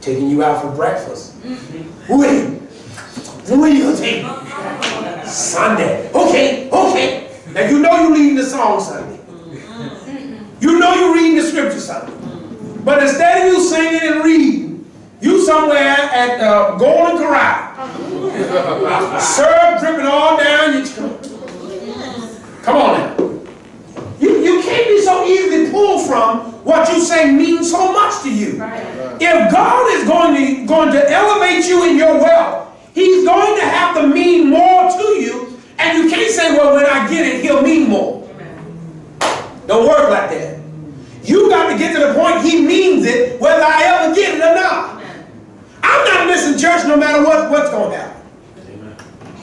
taking you out for breakfast. Wait, what are you gonna take? Sunday. Okay. Now you know you're reading the song Sunday. You know you're reading the scripture Sunday. But instead of you singing and reading, you somewhere at Golden Corral. Syrup dripping all down your Come on now. You can't be so easily pulled from what you say means so much to you. If God is going to elevate you in your wealth, He's going to have to mean more to you, and you can't say, well, when I get it, He'll mean more. Don't work like that. You got to get to the point He means it, whether I ever get it or not. I'm not missing church no matter what's going to happen.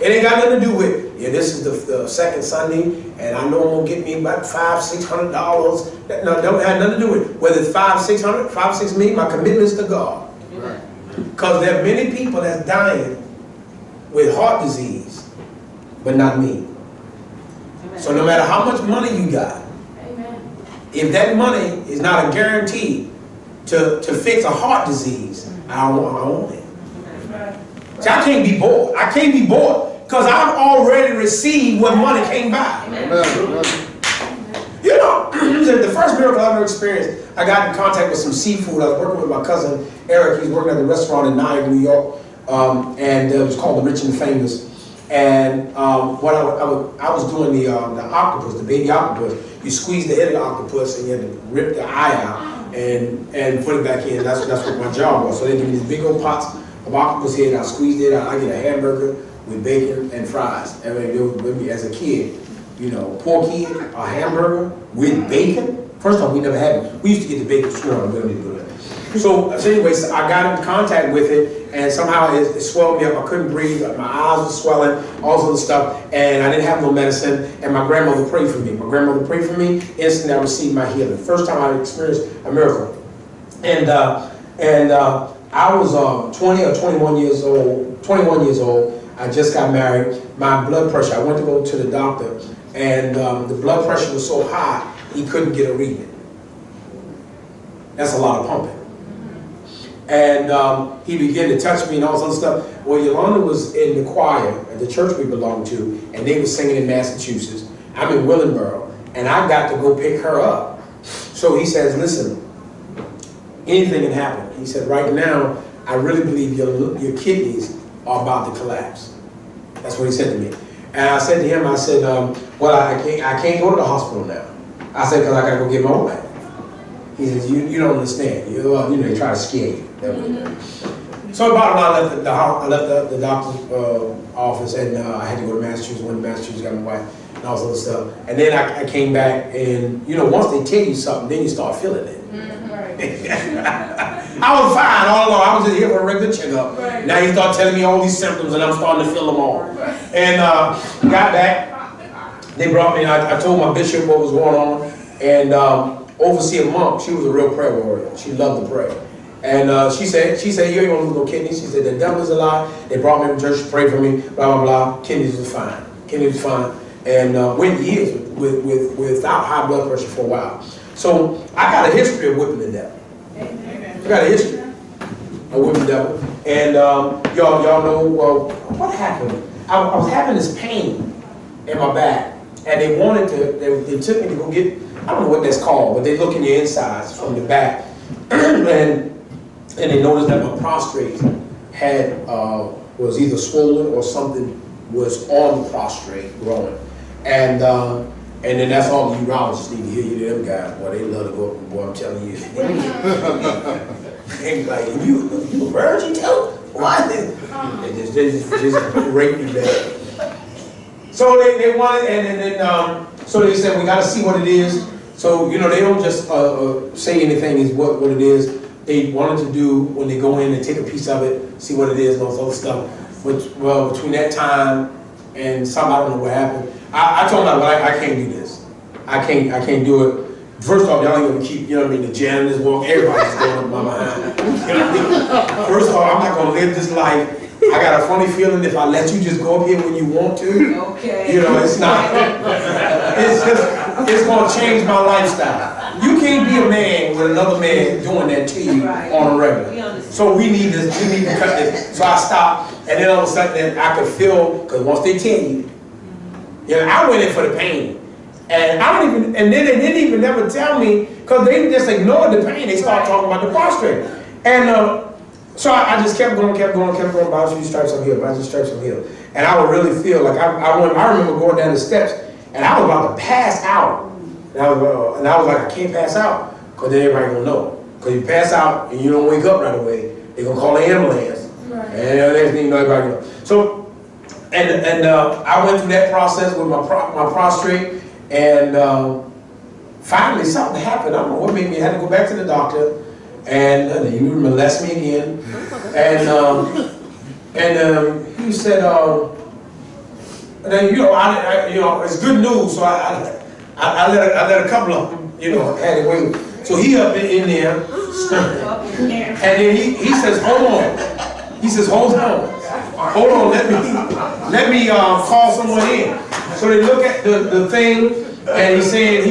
It ain't got nothing to do with, yeah, this is the second Sunday, and I know I'm going to get me about $500-600. No, don't have nothing to do with it. Whether it's $500-600, $5-6 million, my commitment is to God. Because there are many people that's dying with heart disease, but not me. So no matter how much money you got, if that money is not a guarantee to fix a heart disease, I don't want it. See, I can't be bored. I can't be bored because I've already received what money came by. You know, the first miracle I ever experienced, I got in contact with some seafood. I was working with my cousin Eric. He's working at the restaurant in Niagara, New York, and it was called the Rich and Famous. And what I was doing the octopus, the baby octopus. You squeeze the head of the octopus and you had to rip the eye out and put it back in. That's what my job was. So they give me these big old pots of octopus head. I squeezed it out. I get a hamburger with bacon and fries. I mean, as a kid, you know, poor kid, a hamburger with bacon. First off, we never had it. We used to get the bacon swirl. We don't need to do that. So anyways, I got in contact with it, and somehow it swelled me up. I couldn't breathe. My eyes were swelling, all this other stuff, and I didn't have no medicine. And my grandmother prayed for me. My grandmother prayed for me. Instantly, I received my healing. First time I experienced a miracle. And I was 20 or 21 years old. 21 years old. I just got married. My blood pressure. I went to go to the doctor, and the blood pressure was so high he couldn't get a reading. That's a lot of pumping. And he began to touch me and all this other stuff. Well, Yolanda was in the choir at the church we belonged to, and they were singing in Massachusetts. I'm in Willingboro, and I got to go pick her up. So he says, listen, anything can happen. He said, right now, I really believe your kidneys are about to collapse. That's what he said to me. And I said to him, I said, well, I can't go to the hospital now. I said, because I got to go get my wife. He says, you don't understand. You know, they try to scare you. So about a I left the doctor's office, and I had to go to Massachusetts. Went to Massachusetts, got my wife, and all this other stuff. And then I came back, and you know, once they tell you something, then you start feeling it. I was fine all along. I was just here for a regular checkup. Now he started telling me all these symptoms, and I'm starting to feel them all. And got back. They brought me. I told my bishop what was going on, and overseer monk. She was a real prayer warrior. She loved to pray. And she said, you ain't gonna lose no kidneys. She said, the devil's a lie. They brought me to church, prayed for me, blah, blah, blah. Kidneys was fine. Kidneys was fine. and went years without high blood pressure for a while. So I got a history of whipping the devil. I got a history of whipping the devil. And y'all know what happened. I was having this pain in my back, and they wanted to. They took me to go get. I don't know what that's called, but they look in your insides from the back, and they noticed that my prostrate had was either swollen or something was on the prostrate growing, and then that's all the urologists need to hear you. Them guys, boy, they love to go. Boy, I'm telling you, they like you a virgin, tell them why they just rape you bad. So they wanted, and then so they said we got to see what it is. So they don't just say anything is what it is. They wanted to do when they go in and take a piece of it, see what it is, and all this other stuff. But well, between that time and I don't know what happened. I told them I can't do this. I can't do it. First off, y'all ain't gonna keep, the janitors walk, everybody's going up my behind. First of all, I'm not gonna live this life. I got a funny feeling if I let you just go up here when you want to, okay. It's not, it's gonna change my lifestyle. You can't be a man with another man doing that to you on a regular. So we need to cut this. So I stopped, and then all of a sudden I could feel, because once they tell you, I went in for the pain. And then they didn't even never tell me, because they just ignored the pain. They started talking about the prostrate. And so I just kept going, by these stripes I'm healed, by these stripes I'm healed. And I would really feel like, I remember going down the steps, and I was about to pass out. And I was like, I can't pass out, because then everybody gonna know. Because you pass out, and you don't wake up right away, they're gonna call the ambulance. Right. And next thing you know, everybody knows. So, and I went through that process with my prostrate. And finally something happened. I don't know what made me. I had to go back to the doctor, and he would molest me again. And he said, it's good news. So I let a couple of them, had it wait. So he up in there, and then he says, hold on. He says, hold on. Let me call someone in. So they look at the thing, and he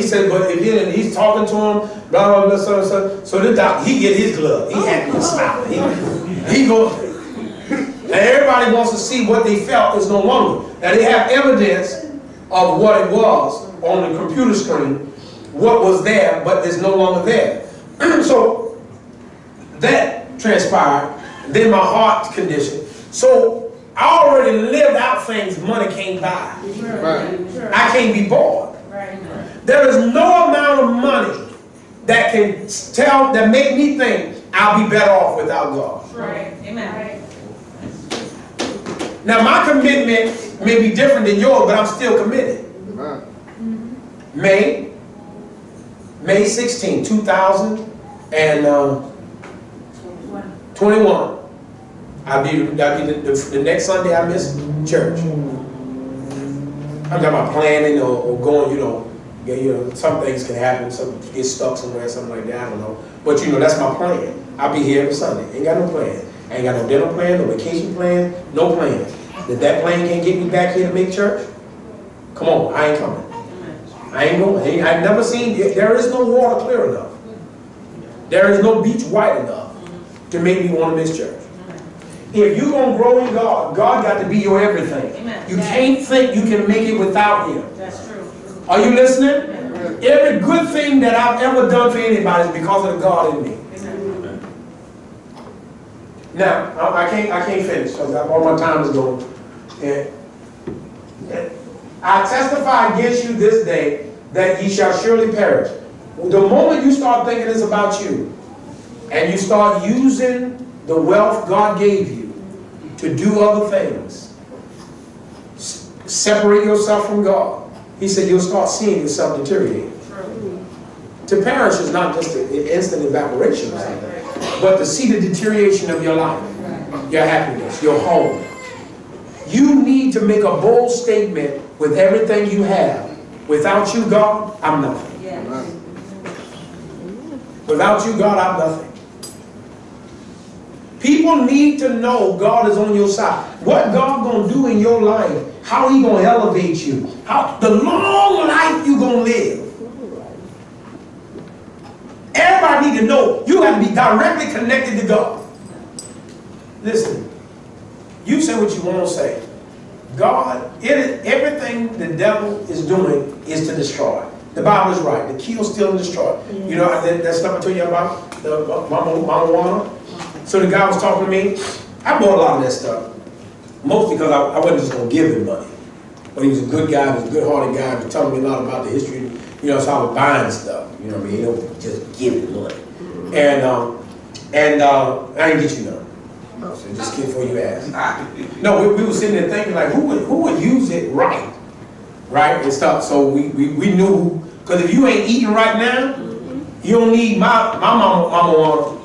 said, but if he's talking to him, blah, blah, blah, so the doctor, he get his glove. He happy and smiling. He goes, and everybody wants to see what they felt is no longer. Now they have evidence of what it was on the computer screen, what was there, but it's no longer there. So that transpired. Then my heart condition. So I already lived out things money can't buy. Right. I can't be bought. Right. There is no amount of money that can make me think I'll be better off without God. Right. Amen. Now my commitment may be different than yours, but I'm still committed. May 16, 2021. I'll be the next Sunday I miss church. I'm talking about planning or going, some things can happen, some get stuck somewhere, something like that, I don't know. But that's my plan. I'll be here every Sunday. Ain't got no plan. Ain't got no dental plan, no vacation plan, no plan. If that plan can't get me back here to make church, come on, I ain't coming. I ain't going. I've never seen, there is no water clear enough. There is no beach wide enough to make me want to miss church. If you're going to grow in God, God got to be your everything. Amen. You can't think you can make it without Him. That's true. Are you listening? Amen. Every good thing that I've ever done for anybody is because of the God in me. Amen. Now, I can't finish because all my time is gone. I testify against you this day that ye shall surely perish. The moment you start thinking it's about you, and you start using the wealth God gave you to do other things, separate yourself from God, He said you'll start seeing yourself deteriorate. To perish is not just an instant evaporation, but to see the deterioration of your life, your happiness, your home. You need to make a bold statement with everything you have. Without you, God, I'm nothing. Without you, God, I'm nothing. People need to know God is on your side. What God gonna do in your life, how he gonna elevate you, how the long life you gonna live. Everybody need to know you have to be directly connected to God. Listen, you say what you want to say. God, everything the devil is doing is to destroy. The Bible is right. The kill, steal, and destroy. You know that stuff I told you about, the marijuana. So the guy was talking to me. I bought a lot of that stuff. Mostly because I wasn't just going to give him money. But he was a good guy, he was a good-hearted guy. He was telling me a lot about the history. You know, so I was buying stuff. You know what I mean? He don't just give him money. And I didn't get you none. So just get before you ask. No, we were sitting there thinking like, who would use it right? Right? And stuff. So we knew, because if you ain't eating right now, you don't need my mama want,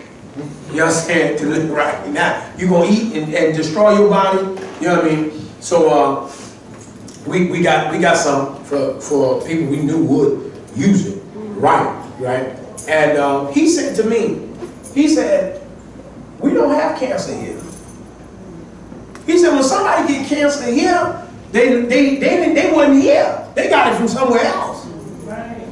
you know what I'm saying, to live right now. You're going to eat and destroy your body. You know what I mean? So we got some for people we knew would use it right? And he said to me, he said, we don't have cancer here. He said, when somebody get cancer here, they wasn't here. They got it from somewhere else. Right.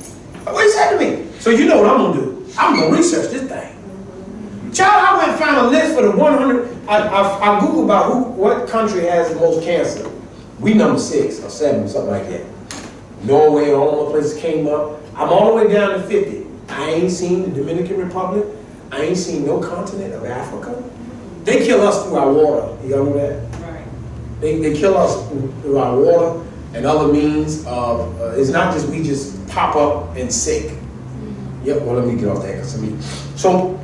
What he said to me. So you know what I'm gonna do? I'm gonna research this thing. Child, I went and found a list for the 100. I Googled about what country has the most cancer. We number 6 or 7, something like that. Norway, all the places came up. I'm all the way down to 50. I ain't seen the Dominican Republic. I ain't seen no continent of Africa. They kill us through our water. You know that? Right. They kill us through our water and other means of. It's not just we just pop up and sick. Yep. Well, let me get off that. So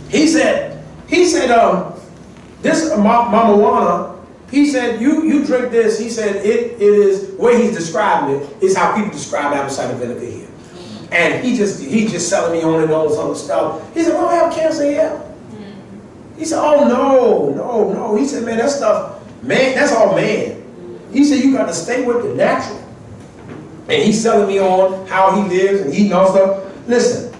he said this Mama Wana. He said you drink this. He said it is way he's describing it is how people describe apple cider vinegar here. And he just selling me on and all this other stuff. He said, well, I have cancer here. He said, oh, no. He said, man, that stuff, man, that's all man. He said, you got to stay with the natural. And he's selling me on how he lives and eating all stuff. Listen,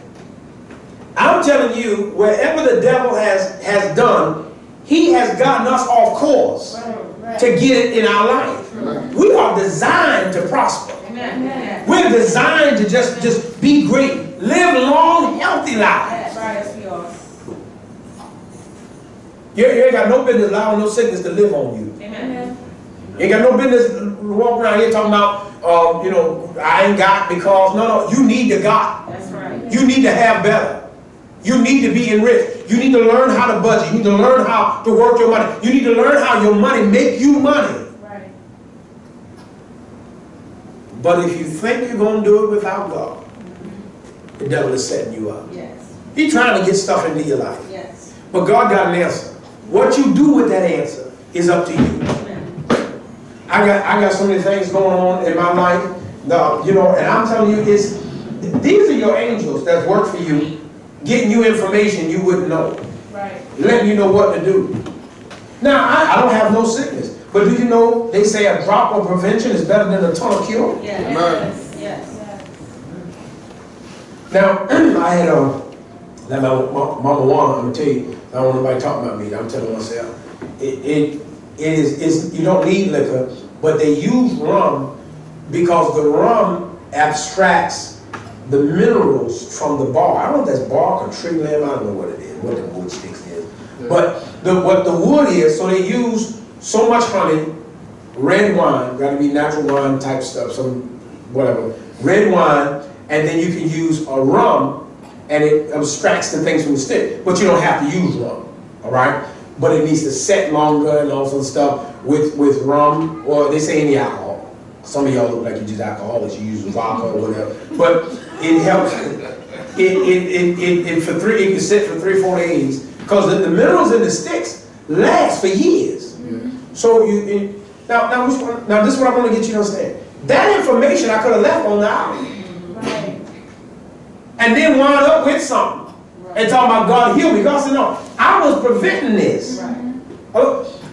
I'm telling you, wherever the devil has done, he has gotten us off course to get it in our life. We are designed to prosper. Amen. We're designed to just be great, live long, healthy lives. You ain't got no business allowing no sickness to live on you. Amen. You ain't got no business walking around here talking about, you know, I ain't got because, no, you need the God. That's right. You need to have better. You need to be enriched. You need to learn how to budget. You need to learn how to work your money. You need to learn how your money make you money. Right. But if you think you're going to do it without God, the devil is setting you up. Yes. He's trying to get stuff into your life. Yes. But God got an answer. What you do with that answer is up to you. Amen. I got so many things going on in my life. You know, and I'm telling you, these are your angels that work for you, getting you information you wouldn't know. Right. Letting you know what to do. Now, I don't have no sickness. But do you know, they say a drop of prevention is better than a ton of cure? Yes. Yes. Now, I had like my Mama Wana, I'm going to tell you, I don't want nobody talking about me, I'm telling myself. It is you don't need liquor, but they use rum because the rum abstracts the minerals from the bark. I don't know if that's bark or tree limb, I don't know what it is, what the wood sticks is. Yeah. But what the wood is, so they use so much honey, red wine, got to be natural wine type stuff, some whatever, red wine, and then you can use a rum, and it abstracts the things from the stick. But you don't have to use rum, all right? But it needs to set longer and all sorts of stuff with rum, or they say any alcohol. Some of y'all look like you use alcoholics, you use vodka or whatever. But it helps. It can sit for 3-4 days because the minerals in the sticks last for years. So now this is what I want to get you to understand. That information I could have left on the island. Right. And then wind up with something. Right. And talking about God heal me. God said, no, I was preventing this. Right.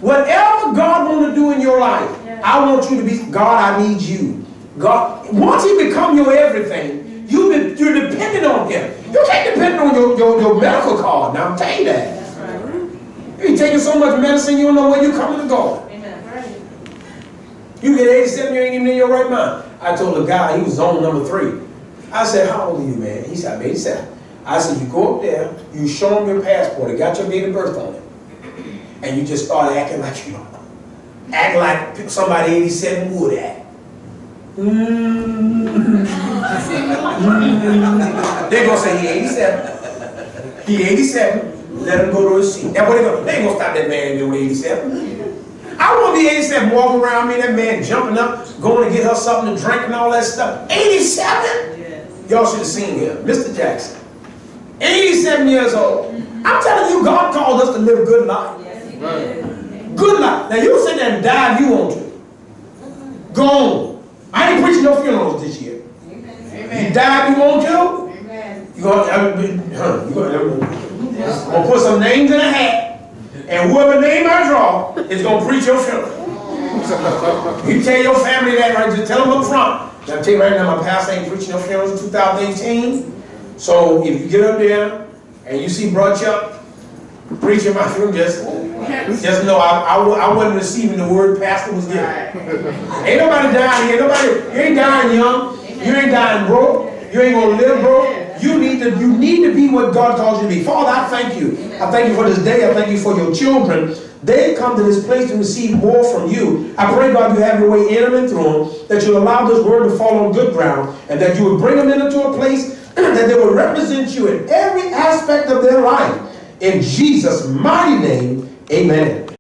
Whatever God wants to do in your life, yeah. I want you to be, God, I need you. God, once He become your everything, you're dependent on Him. You can't depend on your medical card. Now I'm telling you that. That's right. You be taking so much medicine, you don't know where you're coming and going. Amen. You get 87, you ain't even in your right mind. I told the guy, he was zone number 3. I said, how old are you, man? He said, I'm 87. I said, you go up there, you show him your passport, it got your date of birth on it, and you just start acting like you know. Act like somebody 87 would act. They're going to say, he 87. He 87. Let him go to his seat. That's what they ain't going to stop that man doing 87. I want to be 87 walking around me, that man jumping up, going to get her something to drink and all that stuff. 87? Yes. Y'all should have seen him. Mr. Jackson. 87 years old. I'm telling you, God called us to live a good life. Yes, he did. Good life. Now you sit there and die if you want to. Go on. I ain't preaching no funerals this year. You die if you want to. You're going to put some names in a hat, and whoever name I draw is going to preach your funeral. You tell your family that right, just tell them up front. Now, I'll tell you right now, my pastor ain't preaching no funerals in 2018. So if you get up there and you see Brother Chuck preaching my funeral, just know I wasn't receiving the word pastor was giving. Ain't nobody dying here. You ain't dying young. You ain't dying broke. You ain't gonna live broke. You need to be what God calls you to be. Father, I thank you. I thank you for this day. I thank you for your children. They come to this place to receive more from you. I pray, God, you have your way in them and through them, that you'll allow this word to fall on good ground, and that you would bring them into a place that they will represent you in every aspect of their life. In Jesus' mighty name, amen.